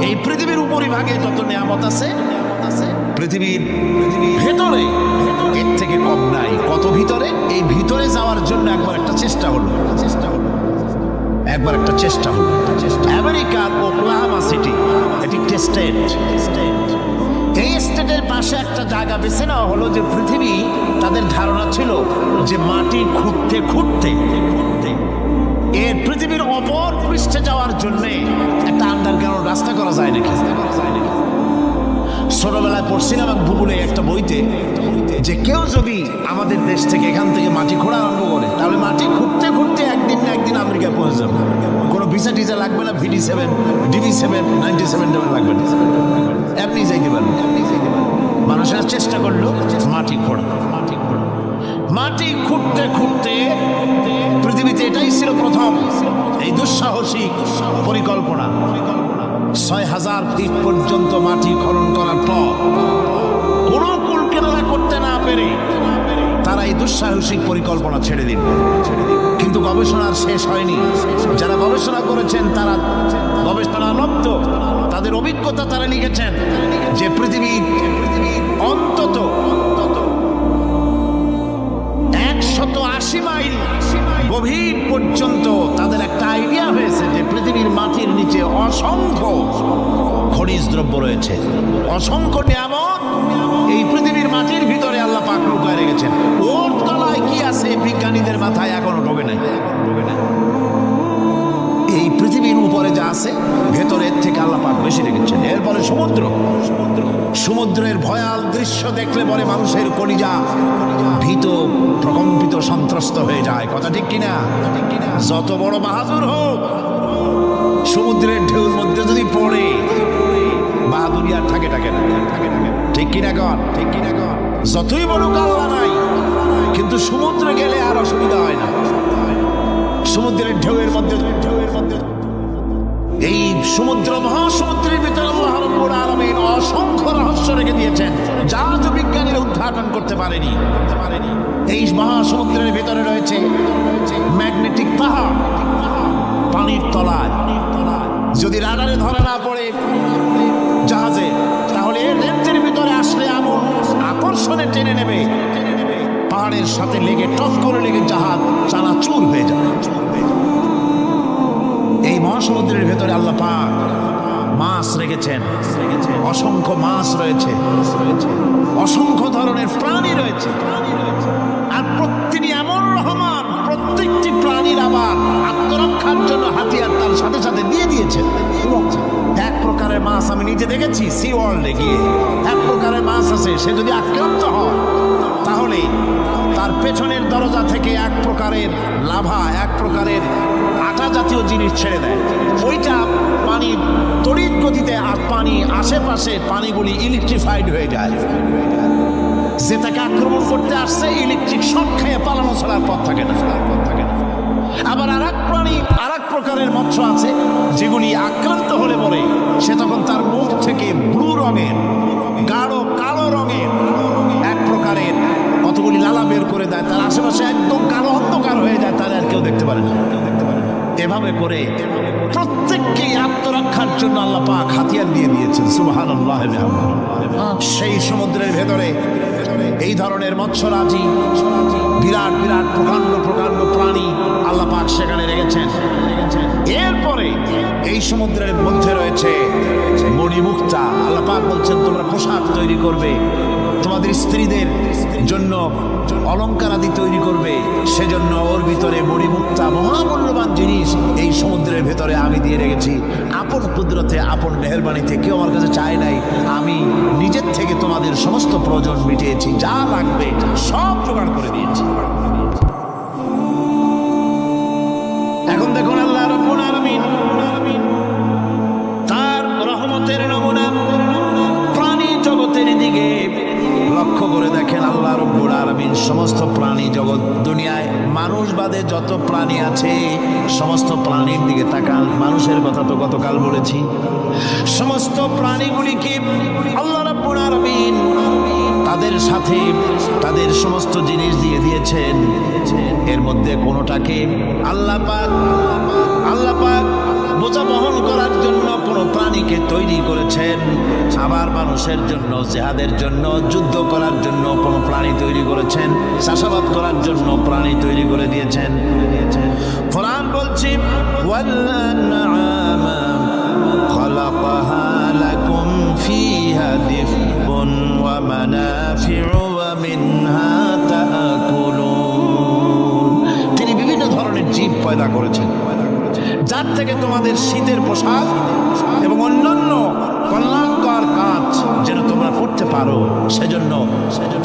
এই পৃথিবীর উপর উপরিভাগে যত নিয়ামত আছে পৃথিবীর ভেতরে এর থেকে কম নাই। কত ভিতরে? এই ভিতরে যাওয়ার জন্য একবার একটা চেষ্টা হলো। আমেরিকার ওকলাহোমা সিটি, এটি একটা স্টেট। এই স্টেটের পাশে একটা জায়গা বেছে নেওয়া হলো যে পৃথিবী, তাদের ধারণা ছিল যে মাটি খুঁড়তে খুঁড়তে এর পৃথিবীর অপর পৃষ্ঠে যাওয়ার জন্য একটা আন্ডারগ্রাউন্ড রাস্তা করা যায় নাকি। ছোটবেলায় পড়ছিলাম এক ভূগোলে একটা বইতে যে কেউ যদি আমাদের দেশ থেকে এখান থেকে মাটি খোঁড়া আরম্ভ করে তাহলে মাটি খুঁড়তে খুঁড়তে একদিন না একদিন আমেরিকায় পৌঁছে যাবে। কোনো ভিসা টিসা লাগবে না, VD7 DD7 97 লাগবে না, এমনি যাইতে পারবে। মানুষেরা চেষ্টা করলো মাটি খোঁড়া। মাটি খুঁড়তে খুঁড়তে পৃথিবীতে এটাই ছিল প্রথম এই দুঃসাহসিক পরিকল্পনা। ৬,০০০ ফিট পর্যন্ত মাটি খনন করার পর কোনো কুলকেনারা করতে না পেরে তারা এই দুঃসাহসিক পরিকল্পনা ছেড়ে দিল। কিন্তু গবেষণার শেষ হয়নি। যারা গবেষণা করেছেন তারা গবেষণালব্ধ, তাদের অভিজ্ঞতা তারা লিখেছেন যে পৃথিবী অন্তত ১৮০ মাইল গভীর পর্যন্ত তাদের একটা আইডিয়া হয়েছে যে পৃথিবীর মাটির নিচে অসংখ্য খনিজ দ্রব্য রয়েছে, অসংখ্য নিয়ামত এই পৃথিবীর মাটির ভিতরে আল্লাহ পাক লুকায় রেখেছেন। ওর তলায় কি আছে বিজ্ঞানীদের মাথায় এখনো ঢোকে নাই। এই পৃথিবীর উপরে যা আছে ভেতরের থেকে আল্লাহ পাক বেশি রেখেছেন। এরপরে সমুদ্রের ভয়াল দৃশ্য দেখলে পরে মানুষের কলিজা ভীত প্রকম্পিত সন্ত্রস্ত হয়ে যায়। কথা ঠিক কিনা? যত বড় বাহাদুর হোক, সমুদ্রের ঢেউর মধ্যে যদি পড়ে বাহাদুরি আর থাকে না। ঠিক কিনা কর? যতই বড় আল্লাহ নাই, কিন্তু সমুদ্রে গেলে আর অসুবিধা হয় না। সমুদ্রের ঢেউয়ের মধ্যে এই সমুদ্র মহাসমুদ্রের ভিতরে আল্লাহ রাব্বুল আলামিন অসংখ্য রহস্য রেখে দিয়েছেন যা আজও বিজ্ঞানীরা উদ্ঘাটন করতে পারেনি। এই মহাসমুদ্রের ভিতরে রয়েছে ম্যাগনেটিক পাহাড় পানির তলায়। যদি রাডারে ধরা না পড়ে জাহাজে, তাহলে এর রেঞ্জের ভিতরে আসলে এমন আকর্ষণে টেনে নেবে, পাহাড়ের সাথে লেগে টপ করে লেগে জাহাজ চানাচুর হয়ে যাবে। এই মহাসমুদ্রের ভেতরে আল্লাহ পাক মাছ রেখেছেন, অসংখ্য মাছ রয়েছে, অসংখ্য ধরনের প্রাণী রয়েছে। আর প্রত্যেকটি এমন রহমান, প্রত্যেকটি প্রাণীর আবার আত্মরক্ষার জন্য হাতিয়ার তার সাথে সাথে দিয়ে দিয়েছেন। এক প্রকারের মাছ আমি নিজে দেখেছি সি ওয়ার্ল্ডে গিয়ে, এক প্রকারের মাছ আছে সে যদি আক্রান্ত হয় তাহলে তার পেছনের দরজা থেকে এক প্রকারের লাভা, এক প্রকারের আটা জাতীয় জিনিস ছেড়ে দেয়। ওইটা পানি তড়িৎ গতিতে আর পানি আশেপাশে পানিগুলি ইলেকট্রিফাইড হয়ে যায়। যে তাকে আক্রমণ করতে আসছে ইলেকট্রিক শক খেয়ে পালানো ছাড়ার পথ থাকে না। আবার আর এক প্রাণী, আর এক প্রকারের মৎস্য আছে যেগুলি আক্রান্ত হলে পরে সে তখন তার মুখ থেকে ব্লু রঙের, গাঢ় কালো রঙের এক প্রকারের কতগুলি লালা বের করে দেয়, তার আশেপাশে একদম কালো অন্ধকার হয়ে যায়, তারা আর কেউ দেখতে পারে না। এভাবে করে প্রত্যেককেই আত্মরক্ষার জন্য আল্লাহ পাক হাতিয়ার দিয়ে দিয়েছেন। সুবহানাল্লাহ। সেই সমুদ্রের ভেতরে এই ধরনের মৎস্যরাজি, বিরাট বিরাট প্রকাণ্ড প্রকাণ্ড প্রাণী আল্লাহ পাক সেখানে রেখেছেন। এরপরে এই সমুদ্রের মধ্যে রয়েছে মণিমুক্তা। আল্লাহ পাক বলছেন তোমরা পোশাক তৈরি করবে, তোমাদের স্ত্রীদের জন্য অলংকার আদি তৈরি করবে, সেজন্য ওর ভিতরে মণিমুক্তা মহামূল্যবান জিনিস এই সমুদ্রের ভেতরে আমি দিয়ে রেখেছি। আপন কুদরতে, আপন মেহেরবানিতে, কেউ আমার কাছে চায় নাই, আমি নিজের থেকে তোমাদের সমস্ত প্রয়োজন মিটিয়েছি, যা লাগবে সব জোগাড় করে দিয়েছি। এখন দেখুন আল্লাহ রাব্বুল আলামিন তার রহমতের নমুনা প্রাণী জগতের দিকে লক্ষ্য করে দেখেন। আল্লাহ রাব্বুল আলামিন সমস্ত প্রাণী জগৎ, দুনিয়ায় মানুষ বাদে যত প্রাণী আছে সমস্ত প্রাণীর দিকে তাকান। মানুষের কথা তো গতকাল বলেছি। সমস্ত প্রাণীগুলিকে আল্লাহ রাব্বুল আলামিন তাদের সাথে তাদের সমস্ত জিনিস দিয়ে দিয়েছেন। এর মধ্যে কোনোটাকে আল্লাহ পাক বোঝা বহন করার জন্য কোনো প্রাণীকে তৈরি করেছেন, আবার মানুষের জন্য, জিহাদের জন্য, যুদ্ধ করার জন্য কোনো প্রাণী তৈরি করেছেন, চাষাবাদ করার জন্য প্রাণী তৈরি করে দিয়েছেন। কোরআন বলছে ওয়াল আনআমা খালাকাহা লাকুম ফিহা দিফউন ওয়া মানাফিউ ওয়া মিনহা তাআকুলুন। তিনি বিভিন্ন ধরনের জীব পয়দা করেছেন, যার থেকে তোমাদের শীতের পোশাক এবং অন্যান্য কল্যাণকর কাজ যেন তোমরা করতে পারো, সেজন্য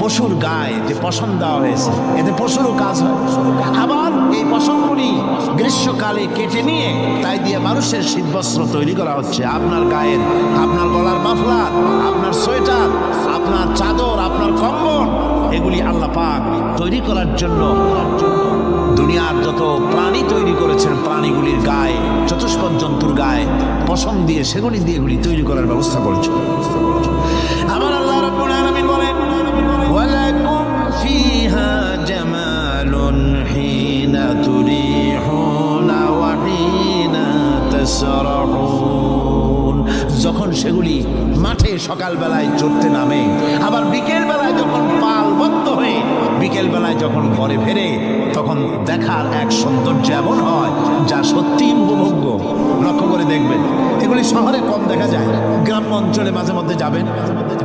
পশুর গায়ে যে পশম দেওয়া হয়েছে, এতে পশুরও কাজ হয়। আবার এই পশমগুলি গ্রীষ্মকালে কেটে নিয়ে তাই দিয়ে মানুষের শীতবস্ত্র তৈরি করা হচ্ছে। আপনার গায়ের, আপনার গলার মাফলার, আপনার সোয়েটার, আপনার চাদর, আপনার কম্বল, এগুলি আল্লাহ পাক তৈরি করার জন্য দুনিয়ার যত প্রাণী তৈরি করেছেন, প্রাণীগুলির গায়ে, চতুষ্পদ জন্তুর গায়ে পশম দিয়ে, সেগুলি দিয়ে এগুলি তৈরি করার ব্যবস্থা করেছেন। আবার আল্লাহ রাব্বুল আলামিন বলেন ওয়ালাকুম ফিহা জামালুন হিনা তুরিহুনা ওয়া হিনা তাসরাহুন। যখন সেগুলি মাঠে সকালবেলায় চড়তে নামে, আবার বিকেল বেলায় যখন পালবদ্ধ হয়ে বিকেল বেলায় যখন ঘরে ফেরে, তখন দেখার এক সৌন্দর্য এমন হয় যা সত্যি উপভোগ্য। লক্ষ্য করে দেখবেন, এগুলি শহরে কম দেখা যায়, গ্রাম্য অঞ্চলে মাঝে মধ্যে যাবেন,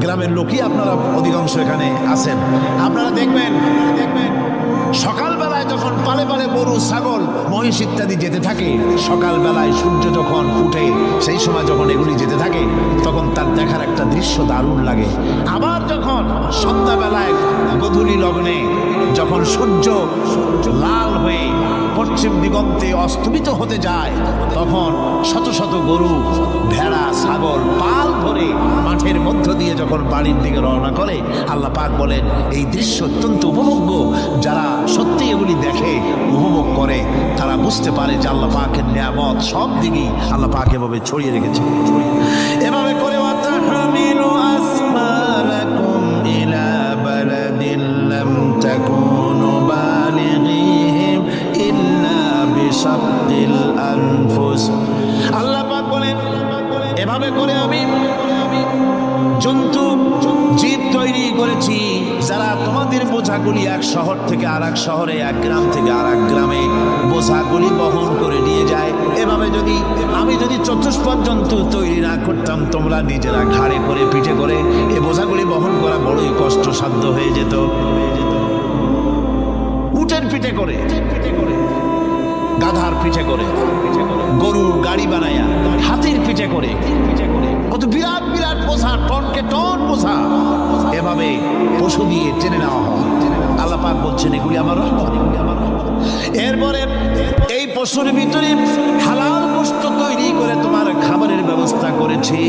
গ্রামের লোকই আপনারা অধিকাংশ এখানে আছেন, আপনারা দেখবেন সকালবেলায় যখন পালে পালে গরু, ছাগল, মহিষ ইত্যাদি যেতে থাকে, সকালবেলায় সূর্য যখন উঠে সেই সময় যখন এগুলি যেতে থাকে, তখন তার দেখার একটা দৃশ্য দারুণ লাগে। আবার যখন সন্ধ্যাবেলায় গধূলি লগ্নে যখন সূর্য লাল হয়ে পশ্চিম দিগন্তে অস্তমিত হতে যায়, তখন শত শত গরু, ভেড়া, ছাগল পাল ধরে মাঠের মধ্য দিয়ে যখন বাড়ির দিকে রওনা করে, আল্লাহ পাক বলেন এই দৃশ্য অত্যন্ত উপভোগ্য। যারা সত্যি এগুলি দেখে, উপভোগ করে, তারা বুঝতে পারে যে আল্লাহ পাকের নিয়ামত সব দিকেই আল্লাহ পাক এভাবে ছড়িয়ে রেখেছে। এভাবে করে ওয়াতাহমিলু আসমালাকুম ইলা বালাদিন লাম তাকুনু বালিগিহি ইল্লা বিশাক্কিল আনফুস। আল্লাহ পাক বলেন এভাবে করে আমি জন্তু, জীব তৈরি করেছি যারা তোমাদের বোঝাগুলি এক শহর থেকে আর এক শহরে, এক গ্রাম থেকে আর এক গ্রামে বোঝাগুলি বহন করে নিয়ে যায়। এভাবে যদি আমি চতুষ্পদ জন্তু তৈরি না করতাম, তোমরা নিজেরা ঘাড়ে করে, পিঠে করে এ বোঝাগুলি বহন করা বড়ই কষ্টসাধ্য হয়ে যেত। উটের পিঠে করে, গাধার পিঠে করে, গরুর গাড়ি বানায়া, হাতির পিঠে করে, কত বিরাট বিরাট বোঝা, টনকে টন বোঝা এভাবে পশু দিয়ে টেনে নেওয়া হয়। আল্লাহ পাক বলছেন এগুলি আমার রহমত। এরপরে এই পশুর ভিতরে হালাল গোশত তৈরি করে তোমার খাবারের ব্যবস্থা করেছি।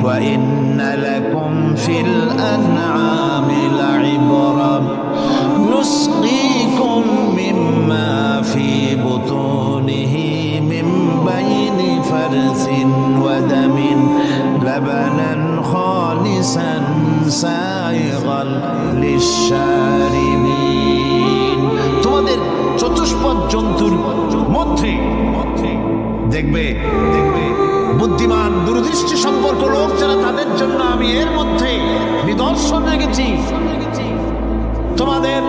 ওয়া ইন্না লাকুম ফিল আনআমি লাইবরা নুসকিকুম মিম্মা ফি বুতুনিহি মিন বাইনি ফারসিন ওয়া দামিন লাবানান খালিসান সাইগাল লিশশারিবিন। তোমাদের চতুষ্পদ জন্তুর মধ্যে দেখবে বুদ্ধিমান, দূরদৃষ্টি সম্পর্ক লোক যারা, তাদের জন্য আমি এর মধ্যে নিদর্শন রেখেছি। তোমাদের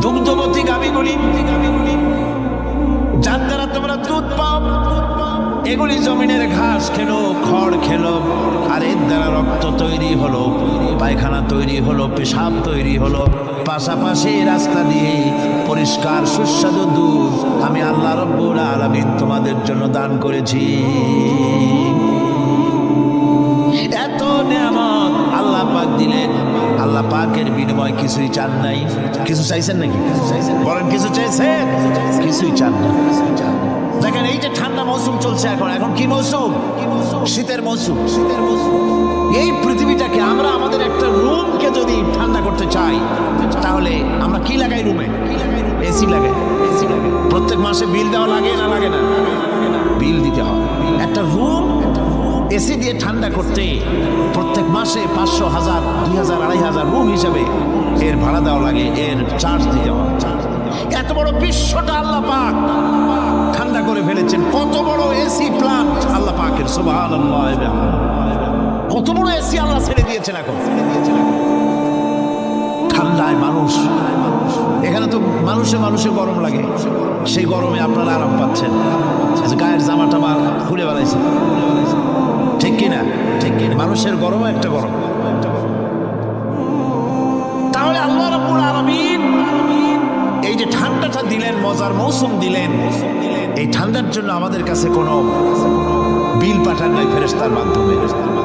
দুগ্ধবতী গাভীগুলি, যার দ্বারা তোমরা দুধ পাও, এগুলি জমিনের ঘাস খেলো, খড় খেলো, আর এর দ্বারা রক্ত তৈরি হলো, পায়খানা তৈরি হলো, পেশাব তৈরি হলো। পাশাপাশি রাস্তা দিয়ে পরিষ্কার সুস্বাদু দুধ আমি আল্লাহ রাব্বুল আলামিন তোমাদের জন্য দান করেছি। এত নিয়ামত আল্লাহ পাক দিলেন, আল্লাহ পাকের বিনিময় কিছুই চান নাই। কিছু চাইছেন নাকি? বলেন কিছু চাইছেন? কিছুই চান না। দেখেন এই যে ঠান্ডা মৌসুম চলছে, এখন কি মৌসুম? শীতের মৌসুম। এই পৃথিবীটাকে আমরা আমাদের একটা রুমকে যদি ঠান্ডা করতে চাই, তাহলে আমরা কি লাগাই রুমে? এসি লাগাই। প্রত্যেক মাসে বিল দেওয়া লাগে না লাগে না? বিল দিতে হয়। একটা রুম এসি দিয়ে ঠান্ডা করতে প্রত্যেক মাসে 500, 1000, 2000, 2500 রুম হিসাবে এর ভাড়া দেওয়া লাগে, এর চার্জ দিতে হয়। এত বড় বিশ্বটা আল্লাহ পাক ঠান্ডা করে ফেলেছেন। কত বড় এসি প্লান্ট আল্লাহ পাকের, সুবহানাল্লাহ। কত বড় এসি আল্লাহ ছেড়ে দিয়েছেন এখন। ঠান্ডায় মানুষ, এখানে তো মানুষের গরম লাগে, সেই গরমে আপনারা আরাম পাচ্ছেন। গায়ের জামা টামা খুলে বেড়াইছে, ঠিক কিনা? ঠিক কিনা? মানুষের গরমও একটা গরম। তাহলে আল্লাহ রাব্বুল আলামিন এই যে ঠান্ডাটা দিলেন, মজার মৌসুম দিলেন, এই ঠান্ডার জন্য আমাদের কাছে কোনো বিল পাঠান নাই ফেরেশতার মাধ্যমে।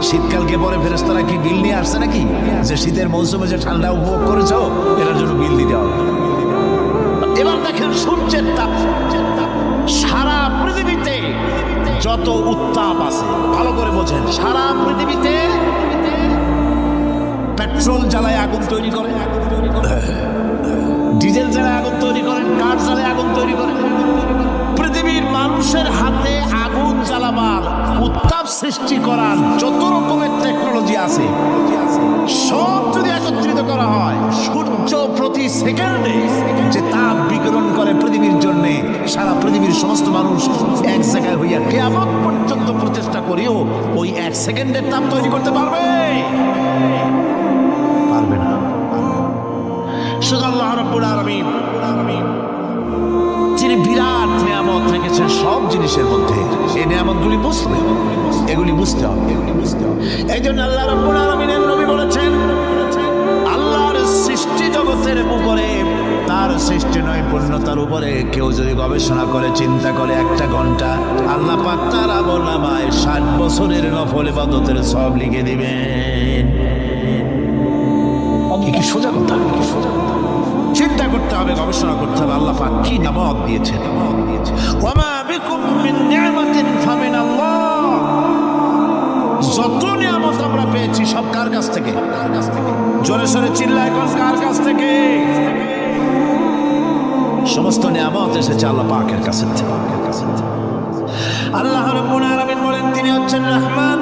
শীতকালকে পরে ফেরেশতারা কি বিল নিয়ে আসছে নাকি, যে শীতের মৌসুমে যে ঠান্ডা উপভোগ করেছো এটার জন্য বিল দিতে হবে? এবার দেখেন সূর্যের তাপ, সারা পৃথিবীতে যত উত্তাপ আছে, ভালো করে বোঝেন, সারা পৃথিবীতে পেট্রোল জ্বালায় আগুন তৈরি করে, ডিজেল জ্বালায় আগুন তৈরি করেন, কাঠ জ্বালায় আগুন তৈরি করেন। পৃথিবীর মানুষের হাতে আগুন জ্বালাবার, উত্তাপ সৃষ্টি করার যত রকমের টেকনোলজি আছে, সব যদি একত্রিত করা হয়, সূর্য প্রতি সেকেন্ডে যে তাপ বিকিরণ করে পৃথিবীর জন্য, সারা পৃথিবীর সমস্ত মানুষ এক জায়গায় হইয়া কিয়ামত পর্যন্ত প্রচেষ্টা করেও ওই এক সেকেন্ডের তাপ তৈরি করতে পারবে? পারবে না। শুধু আল্লাহ রাব্বুল আলামিন যিনি বিরাট নিয়ামত রেখেছেন সব জিনিসের মধ্যে, এই নিয়ামতগুলি বুঝবে, এগুলি বুঝতে হবে। এই জন্য আল্লাহ রাব্বুল আলামিনের নবী বলেছেন, আল্লাহর সৃষ্টি জগতের উপরে, তার সৃষ্টি নৈপুণ্যতার উপরে কেউ যদি গবেষণা করে, চিন্তা করে একটা ঘন্টা, আল্লাহ পাক তার আমলনামায় 60 বছরের নফল ইবাদতের সওয়াব লিখে দিবেন। কি সোজা কথা, কি সোজা কথা। চিন্তা করতে হবে, গবেষণা করতে হবে, আল্লাহ পাক কি নিয়ামত দিয়েছেন। ওয়ামা বিকুম মিন নি'মাতিন ফামিনাল্লাহ। যত নিয়ামত আমরা পেয়েছি সব কার কাছ থেকে? জোরে সোরে চিল্লায় কোন কার কাছ থেকে? সমস্ত নিয়ামত এসেছে আল্লাহ পাকের কাছ থেকে। আল্লাহ রাব্বুল আলামিন বলেন, তিনি হচ্ছেন রহমান।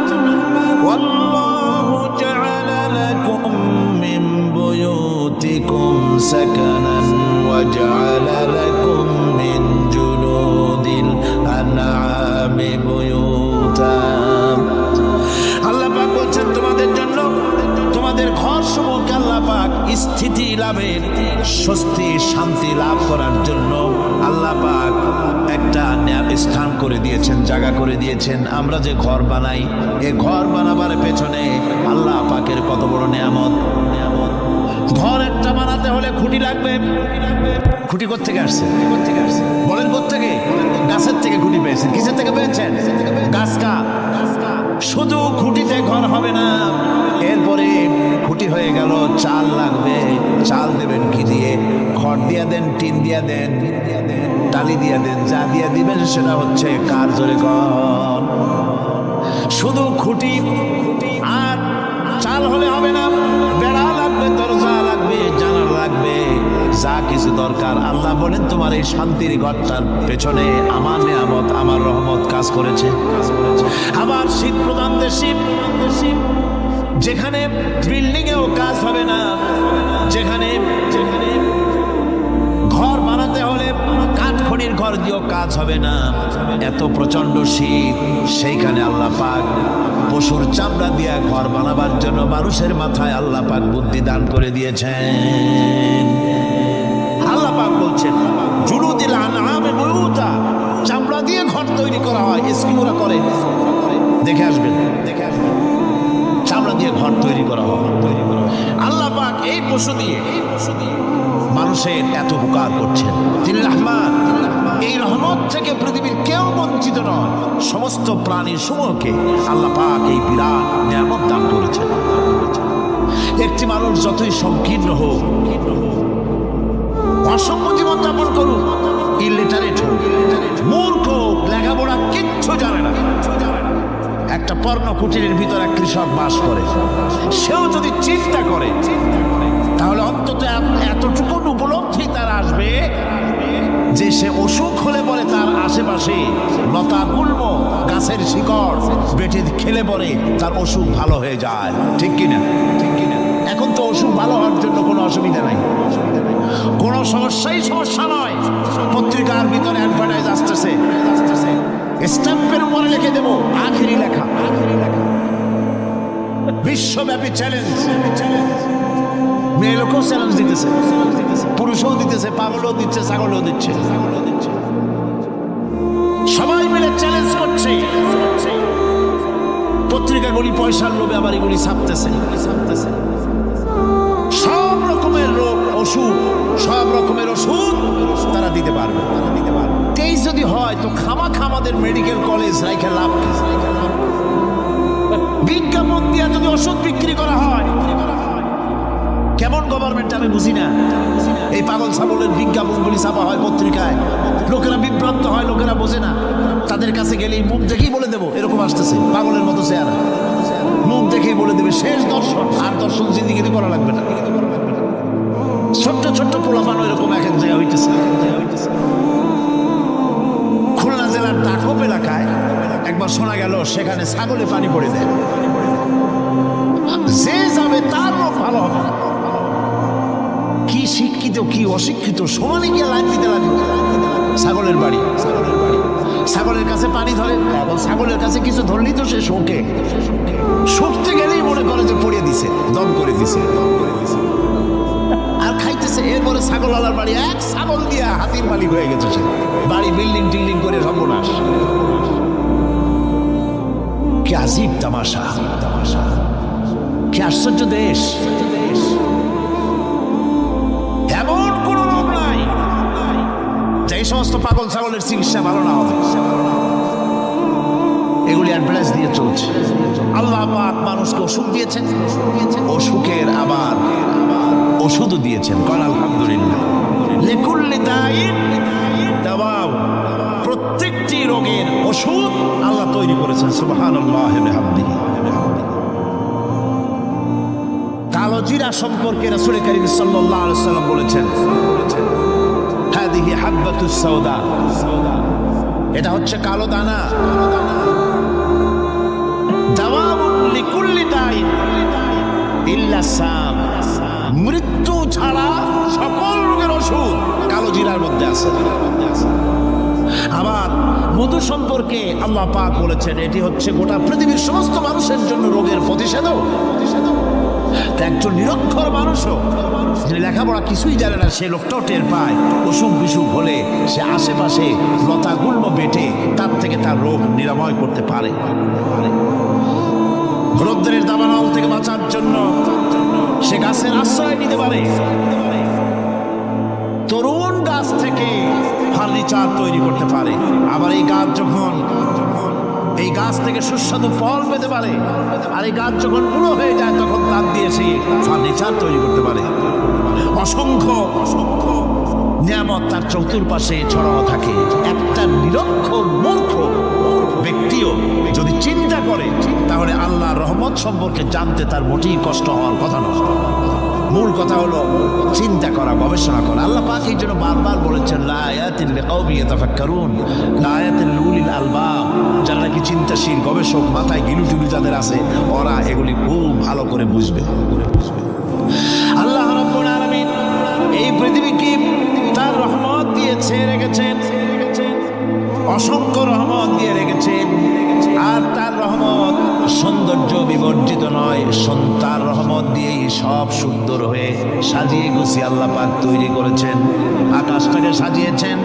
ওয়াল্লাহু জাআলা লাকুম মিন বুয়ুতিকুম সাকানান ওয়া জাআলা লাকুম মিন জুলুদিল আনআমি বুয়ুতাম। আল্লাহ পাক বলছেন, তোমাদের জন্য তোমাদের ঘর সমূহকে আল্লাহ পাক স্থিতি লাভের, স্বস্তি শান্তি লাভ করার জন্য আল্লাহ পাক একটা স্থান করে দিয়েছেন, জায়গা করে দিয়েছেন। আমরা যে ঘর বানাই, এই ঘর বানাবার পেছনে আল্লাহ পাকের কত বড় নিয়ামত। ঘর একটা বানাতে হলে খুঁটি লাগবে। খুঁটি কোত্থেকে আসছে? বলেন কোত্থেকে? গাছের থেকে খুঁটি পেয়েছেন। কিসের থেকে পেয়েছেন? গাছ। শুধু খুঁটিতে ঘর হবে না, এরপরে খুঁটি হয়ে গেল, চাল লাগবে। চাল দেবেন কি দিয়ে? খড় দিয়া দেন, টিন দিয়া দেন, টালি দিয়া দেন, যা দিয়া দিবেন সেটা হচ্ছে কার? জোরে ঘর। শুধু খুঁটি আর চাল হলে হবে না, বেড়া লাগবে, দরজা লাগবে, জানালা লাগবে, যা কিছু দরকার। আল্লাহ বলেন, তোমার এই শান্তির ঘরটার পেছনে আমার নিয়ামত, আমার রহমত কাজ করেছে। আবার শীত প্রধান দেশে, যেখানে বিল্ডিং এও কাজ হবে না, যেখানে ঘর বানাতে হলে কাঠখড়ির ঘর দিয়েও কাজ হবে না, এত প্রচন্ড শীত, সেইখানে আল্লাহ পাক পশুর চামড়া দিয়া ঘর বানাবার জন্য মানুষের মাথায় আল্লাহ পাক বুদ্ধি দান করে দিয়েছেন। আল্লাহ পাক বলছেন, জুলুদিল আনআমি বুয়ুতা, চামড়া দিয়ে ঘর তৈরি করা হয়। এসকিউরা করে, দেখে আসবেন, চামড়া দিয়ে ঘর তৈরি করা হয়। আল্লাহ পাক এই পশু দিয়ে মানুষের এত উপকার করছেন। তিনি রহমান। এই রহমত থেকে পৃথিবীর কেউ বঞ্চিত নয়। সমস্ত প্রাণী সমূহকে আল্লাহ পাক এই বিরাট নিয়ামত দান করেছেন। একটি মানুষ যতই সংকীর্ণ হোক, অসভ্য জীবন যাপন করুক, ইলিটারেট হোক, মূর্খ হোক, লেখাপড়া কিচ্ছু জানে না, একটা পর্ণ কুটিরের ভিতর এক কৃষক বাস করে, সেও যদি চিন্তা করে তাহলে অন্তত এতটুকু উপলব্ধি তার আসবে যে সে অসুখ হলে পরে তার আশেপাশে লতা গুল্ম, গাছের শিকড় বেটে খেলে পরে তার অসুখ ভালো হয়ে যায়। ঠিক কিনা? ঠিক কিনা? এখন তো অসুখ ভালো হওয়ার জন্য কোনো অসুবিধা নাই। কোনো সমস্যাই সমস্যা নয়। পত্রিকার ভিতরে অ্যাডভার্টাইজ আসতেছে, স্ট্যাম্পের উপরে লিখে দেব আখেরি লেখা, বিশ্বব্যাপী চ্যালেঞ্জ। মেয়ে লোকও চ্যালেঞ্জ দিতেছে, পুরুষও দিতেছে, পাগলও দিচ্ছে, ছাগলও দিচ্ছে, সবাই মিলে চ্যালেঞ্জ করছে। পত্রিকাগুলি পয়সার লোভে আবার এগুলি ছাপতেছে। সব রকমের রোগ অসুখ, সব রকমের ওষুধ তারা দিতে পারবে। তেইশ যদি হয় তো খামাখা আমাদের মেডিকেল কলেজ রাইখে লাভ। বিজ্ঞাপন দিয়া যদি ওষুধ বিক্রি করা হয়, কেমন গভর্নমেন্ট আমি বুঝি না। এই পাগল ছাগলের বিজ্ঞাপনগুলি ছাপা হয় পত্রিকায়, লোকেরা বিভ্রান্ত হয়, লোকেরা বোঝে না। তাদের কাছে গেলেই মুখ দেখেই বলে দেবো এরকম আসতেছে, পাগলের মতো চেহারা, মুখ দেখেই বলে দেবে শেষ দর্শন। আর দর্শন জিন্দিগিতে করা লাগবে না। ছোট্ট ছোট্ট পোলাপানো এরকম এক এক জায়গায় হইতেছে। খুলনা জেলার টাকপ এলাকায় একবার শোনা গেল সেখানে ছাগলে পানি পড়ে দেয়, যে যাবে তার রোগ ভালো হবে। কি শিক্ষিত কি অশিক্ষিত সমানে গিয়ে লাইন দিতে লাগবে। ছাগলের বাড়ি, ছাগলের কাছে পানি ধরে, এবং ছাগলের কাছে কিছু ধরলেই তো সে শোকে, শুকতে গেলেই মনে করে যে পড়িয়ে দিছে, দম করে দিছে, আর খাইতেছে। এরপরে ছাগলওয়ালার বাড়ি এক ছাগল দিয়া হাতির মালিক হয়ে গেছে সে, বাড়ি বিল্ডিং টিল্ডিং করে সর্বনাশ। কি আজীব তামাশা, কি আশ্চর্য দেশ। এমন কোন রোগ নাই যে এই সমস্ত পাগল ছাগলের চিকিৎসা ভালো না হবে। এগুলি অ্যাডভার্টাইজ দিয়ে চলছে। আল্লাহ পাক মানুষকে অসুখ দিয়েছেন, অসুখের আবার ওষুধও দিয়েছেন। কাল আলহামদুলিল্লাহ। লিকুল্লি দাইন দাওয়া, প্রত্যেকটি রোগের ওষুধ আল্লাহ তৈরি করেছেন। সুবহানাল্লাহ ওয়া বিহামদিহি। কালো জিরা সম্পর্কে রাসূল কারীম সাল্লাল্লাহু আলাইহি ওয়াসাল্লাম বলেছেন, হাদিহি হাব্বাতুস সাওদা, এটা হচ্ছে কালো দানা। দাওয়াউন লিকুল্লি দাইন ইল্লা সাম, মৃত্যু ছাড়া সকল রোগের ওষুধ কালো জিরার মধ্যে আছে। আবার মধু সম্পর্কে আল্লাহ পাক বলেছেন এটি হচ্ছে গোটা পৃথিবীর সমস্ত মানুষের জন্য রোগের প্রতিষেধক। একজন নিরক্ষর মানুষও, যে লেখাপড়া কিছুই জানে না, সে লোকটাও টের পায় অসুখ বিসুখ হলে সে আশেপাশে লতা গুল্ম বেটে তার থেকে তার রোগ নিরাময় করতে পারে। রৌদ্রের দাবানল থেকে বাঁচার জন্য সে গাছের আশ্রয় নিতে পারে। তরুণ গাছ থেকে ফার্নিচার তৈরি করতে পারে। আবার এই গাছ যখন এই গাছ থেকে সুস্বাদু ফল পেতে পারে, আর এই গাছ যখন বুড়ো হয়ে যায় তখন তার দিয়ে সে ফার্নিচার তৈরি করতে পারে। অসংখ্য নিয়ামত তার চতুর্পাশে ছড়ানো থাকে। একটা নিরক্ষর মূর্খ ব্যক্তিও যদি চিন্তা করে তাহলে আল্লাহর রহমত সম্পর্কে জানতে তার মোটেই কষ্ট হওয়ার কথা নয়। মূল কথা হলো চিন্তা করা, গবেষণা করা। আল্লাহ পাক এই জন্য বারবার বলেছেন লা আয়াতিন লিকাউমিন ইয়াতাফাক্কারুন, লা আয়াতিন লিউলিল আলবাব, যারা নাকি চিন্তাশীল গবেষক, মাথায় গিলুটিলু যাদের আছে, ওরা এগুলি খুব ভালো করে বুঝবে। আল্লাহ রাব্বুল আলামিন এই পৃথিবীকে তার রহমত দিয়ে ছেড়ে রেখেছেন, অসংখ্য রহমত দিয়ে রেখেছেন। আর তার রহমত সৌন্দর্য বিবর্জিত নয়, তার রহমত দিয়েই সব সুন্দর হয়ে সাজিয়ে গুছিয়ে আল্লাহ পাক তৈরি করেছেন। আকাশটাকে সাজিয়েছেন।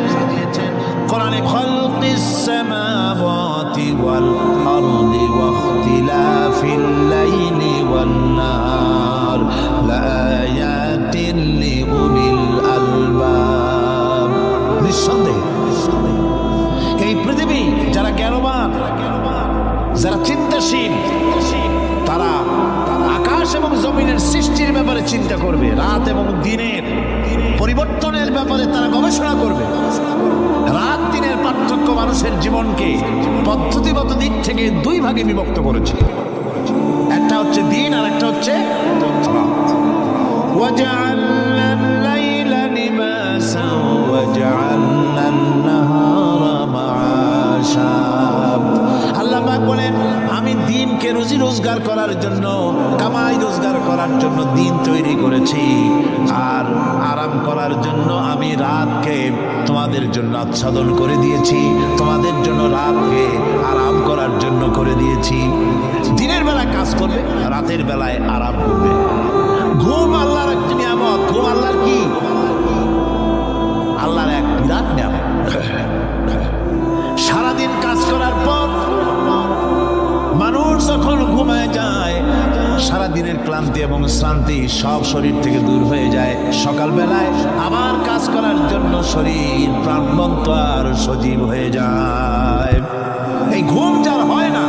কোরআনে খালকিস সামাওয়াতি ওয়াল আরদি ওয়া ইখতিলাফিল লাইলি ওয়ান নাহার লাআয়াতিন লিউলিল আলবাব। নিঃসন্দেহে এই পৃথিবী যারা জ্ঞানবান, যারা চিন্তাশীল, তারা আকাশ এবং জমিনের সৃষ্টির ব্যাপারে চিন্তা করবে, রাত এবং দিনের পরিবর্তনের ব্যাপারে তারা গবেষণা করবে। রাত দিনের পার্থক্য মানুষের জীবনকে পদ্ধতিগত দিক থেকে দুই ভাগে বিভক্ত করেছে। একটা হচ্ছে দিন আর একটা হচ্ছে রাত। ওয়াজআলনাল লাইলা লিবাসা ওয়াজআলনান নাহারা মাআশা। আল্লাহ পাক বলেন আমি দিনকে রুজি রোজগার করার জন্য, কামাই রোজগার করার জন্য দিন তৈরি করেছি, আর আরাম করার করার জন্য আমি রাতকে তোমাদের জন্য আচ্ছাদন করে দিয়েছি, তোমাদের জন্য রাতকে আরাম করার জন্য করে দিয়েছি। দিনের বেলায় কাজ করবে, রাতের বেলায় আরাম করবে। ঘুম আল্লাহর একটি নিয়ামত। ঘুম আল্লাহর কি? আল্লাহর এক বিরাট নিয়ামত। সারাদিন কাজ করার পর মানুষ যখন ঘুমায় যায়, সারাদিনের ক্লান্তি এবং শ্রান্তি সব শরীর থেকে দূর হয়ে যায়। সকালবেলায় আবার কাজ করার জন্য শরীর প্রাণবন্ত আর সজীব হয়ে যায়। এই ঘুম যার হয় না,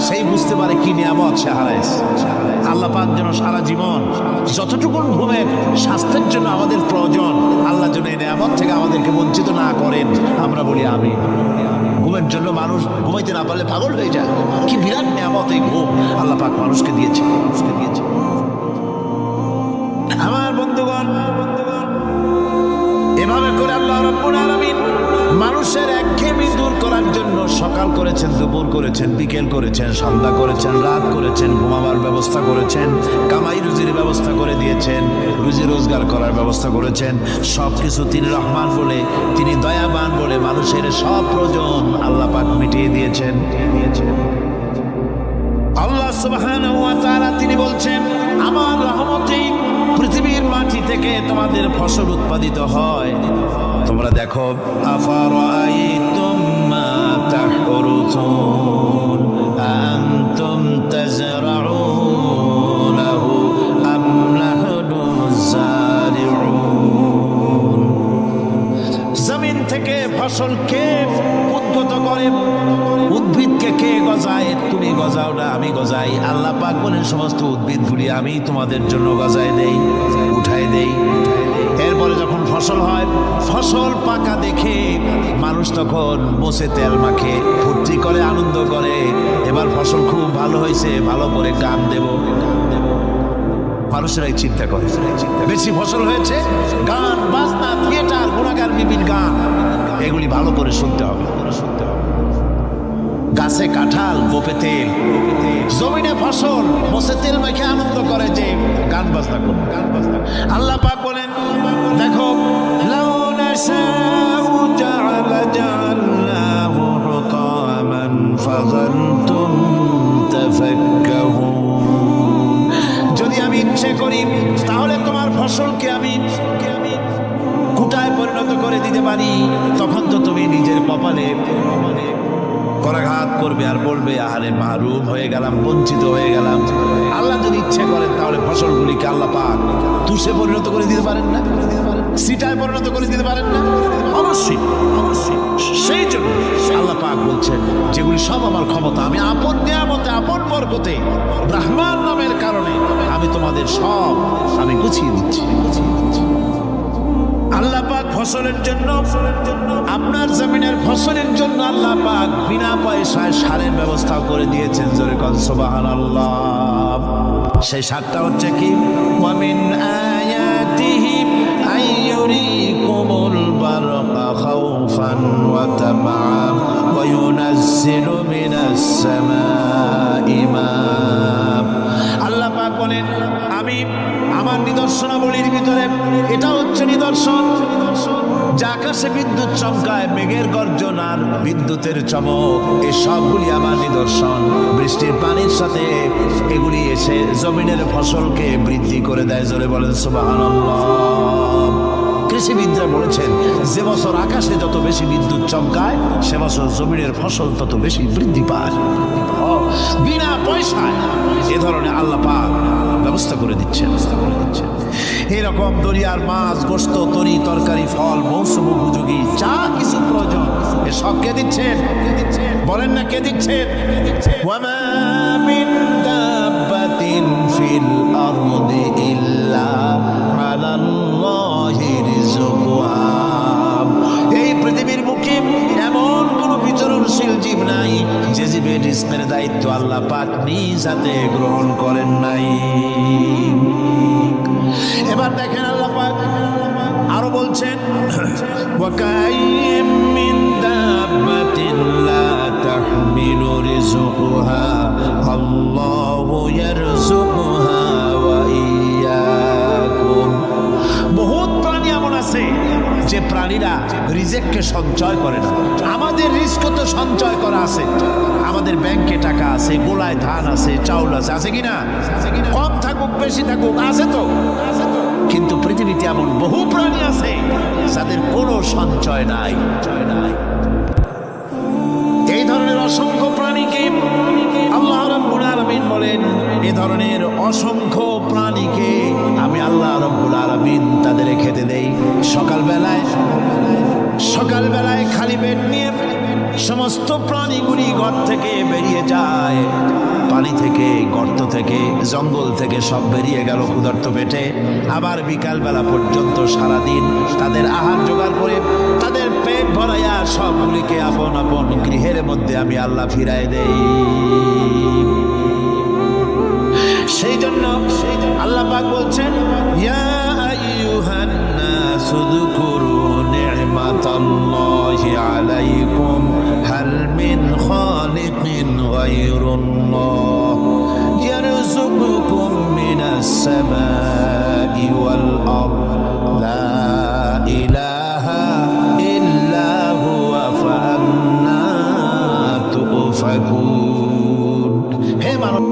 সেই বুঝতে পারে কি নিয়ামত সে হারাইছে। আল্লাহ পাক যেন সারা জীবন যতটুকু ঘুমের স্বাস্থ্যের জন্য আমাদের প্রয়োজন, আল্লাহ যেন এই নিয়ামত থেকে আমাদেরকে বঞ্চিত না করেন। আমরা বলি আমিন। ঘুমের জন্য মানুষ ঘুমাইতে না পারলে পাগল হয়ে যায়। কি বিরাট নিয়ামত এই ঘুম আল্লাহ পাক মানুষকে দিয়েছে। আমার বন্ধুগণ, এভাবে করে আল্লাহ রাব্বুল আলামিন মানুষের একঘেয়েমি দূর করার জন্য সকাল করেছেন, দুপুর করেছেন, বিকেল করেছেন, সন্ধ্যা করেছেন, রাত করেছেন, ঘুমাবার ব্যবস্থা করেছেন, কামাই রুজির ব্যবস্থা করে দিয়েছেন, রুজি রোজগার করার ব্যবস্থা করেছেন। সব কিছু তিনি রহমান বলে, তিনি দয়াবান বলে মানুষের সব প্রয়োজন আল্লাহ পাক মিটিয়ে দিয়েছেন। আল্লাহ সুবহানাহু ওয়া তাআলা তিনি বলছেন, আমার রহমতেই পৃথিবীর মাটি থেকে তোমাদের ফসল উৎপাদিত হয়। তোমরা দেখো, আফারাআইতুম মা তাহরুসুন আনতুম তাজরাউনাহু আম নাহনুজ যারিউন। জমিন থেকে ফসল কে উদ্গত করে? উদ্ভিদকে কে গজায়? তুমি গজাও না, আমি গজাই। আল্লাহ পাক বলেন, সমস্ত উদ্ভিদগুলি আমি তোমাদের জন্য গজায় দেই, উঠাই দেই। এরপরে যখন ফসল হয়, ফসল পাকা দেখে মানুষ তখন মোষে তেল মাখে, ফুর্তি করে, আনন্দ করে। এবার ফসল খুব ভালো হয়েছে, ভালো করে গান দেব। মানুষেরাই চিন্তা করে, বেশি ফসল হয়েছে, গান বাজনা, থিয়েটার, গুণাগার, বিভিন্ন গান, এগুলি ভালো করে শুনতে হবে। গাছে কাঁঠাল, গোপে তেল, জমিনে ফসল, মোষে তেল মেখে আনন্দ করে যে গান বাজনা করবে। আল্লাহ পাক বলেন, দেখো, লাউ নাশাউ জাআলনাহু হুতামান ফাযালতুম তাফাক্কাহুন। যদি আমি ইচ্ছে করি তাহলে তোমার ফসলকে আমি কুটায় পরিণত করে দিতে পারি। তখন তো তুমি নিজের কপালে করাঘাত করবে আর বলবে, আহারে মাহরুম হয়ে গেলাম, বঞ্চিত হয়ে গেলাম। আল্লাহ যদি ইচ্ছে করেন তাহলে ফসলগুলিকে আল্লাহ পাক তুষে পরিণত করে দিতে পারেন না? সিটায় পরিণত করে দিতে পারেন না? অবশ্যই, অবশ্যই। সেই জন্য আল্লাহ পাক বলছেন, যেগুলি সব আমার ক্ষমতা, আমি আপন নিয়ামতে, আপন বরকতে, রহমান নামের কারণে আমি তোমাদের সব আমি গুছিয়ে দিচ্ছি। আল্লাহ পাক ফসলের জন্য, আপনার জমিনের ফসলের জন্য আল্লাহ পাক বিনা পয়সায় সারের ব্যবস্থা করে দিয়েছেন। জোরে কোন সুবহানাল্লাহ। সেই সারটা হচ্ছে কি? ওয়া মিন আয়াতিহি আইয়ুরিকুমুল বারকা খাউফান ওয়া তামাআ ওয়া ইউনাজ্জিলু মিনাস সামাই মা। আল্লাহ পাক বলেন, আমি আমার নিদর্শনাবলীর ভিতরে এটা হচ্ছে নিদর্শন, যে আকাশে বিদ্যুৎ চমকায়, মেঘের গর্জন আর বিদ্যুতের চমক, এই সবগুলি আমার নিদর্শন। বৃষ্টির পানির সাথে এগুলি এসে জমিনের ফসলকে বৃদ্ধি করে দেয়। জোরে বলেন সুবহানাল্লাহ। কৃষিবিদরা বলেছেন, যে বছর আকাশে যত বেশি বিদ্যুৎ চমকায়, সে বছর জমিনের ফসল তত বেশি বৃদ্ধি পায়। বিনা পয়সায় এ ধরনের আল্লাহ পাক ব্যবস্থা করে দিচ্ছেন। এরকম দরিয়ার মাছ, গোশত, তরি তরকারি, ফল, মৌসুম উপযোগী যা কিছু প্রয়োজন, এ সব কে দিচ্ছেন? বলেন না, কে দিচ্ছেন? ওয়ামা মিন দাব্বাতিন ফিল আরদি ইল্লা আলাল্লাহি রিজকুহা। এই পৃথিবীর বুকে এমন কোন বিচরণশীল জীব নাই যে জীবের রিজকের দায়িত্ব আল্লাহ পাক নিজ হাতে গ্রহণ করেন নাই। এবার দেখেন, আল্লাহ পাক আরো বলছেন, ওয়া কাইয়্যিম মিন দাব্বাতিন লা তাহমিলু রিজকুহা আল্লাহু ইয়ারযুকুহা ওয়া ইয়্যাকুম। বহুত প্রাণী এমন আছে নিচে প্রাণীরা রিজেককে সঞ্চয় করে না। আমাদের রিস্ক তো সঞ্চয় করা আছে, আমাদের ব্যাংকে টাকা আছে, গোলায় ধান আছে, চাউল আছে, আছে কিনা? কম থাকুক বেশি থাকুক আছে তো। কিন্তু পৃথিবীতে এমন বহু প্রাণী আছে যাদের কোনো সঞ্চয় নাই। এই ধরনের অসংখ্য প্রাণীকে আল্লাহ রাব্বুল আলামিন বলেন, এই ধরনের অসংখ্য প্রাণীকে আমি আল্লাহ রাব্বুল আলামিন তাদের খেতে দেই। সকালবেলায় খালি পেট নিয়ে সমস্ত প্রাণীগুলি ঘর থেকে বেরিয়ে যায়, পানি থেকে, গর্ত থেকে, জঙ্গল থেকে সব বেরিয়ে গেল ক্ষুধার্ত পেটে। আবার বিকালবেলা পর্যন্ত সারাদিন তাদের আহার জোগাড় করে তাদের পেট ভরাইয়া সবগুলিকে আপন আপন গৃহের মধ্যে আমি আল্লাহ ফিরাই দেই। সেই জন্য আল্লাহ পাক বলছেন, ইয়া আইয়ুহান নাসু যকুরু নি'মাতাল্লাহি আলাইকুম হাল মিন খালিকিন গায়রুল্লাহ ইয়ারযুকুকুম মিনাস সামাই ওয়াল আরদ লা ইলাহা ইল্লা হুয়া ফাআন্না তুফাকুন। হে মানব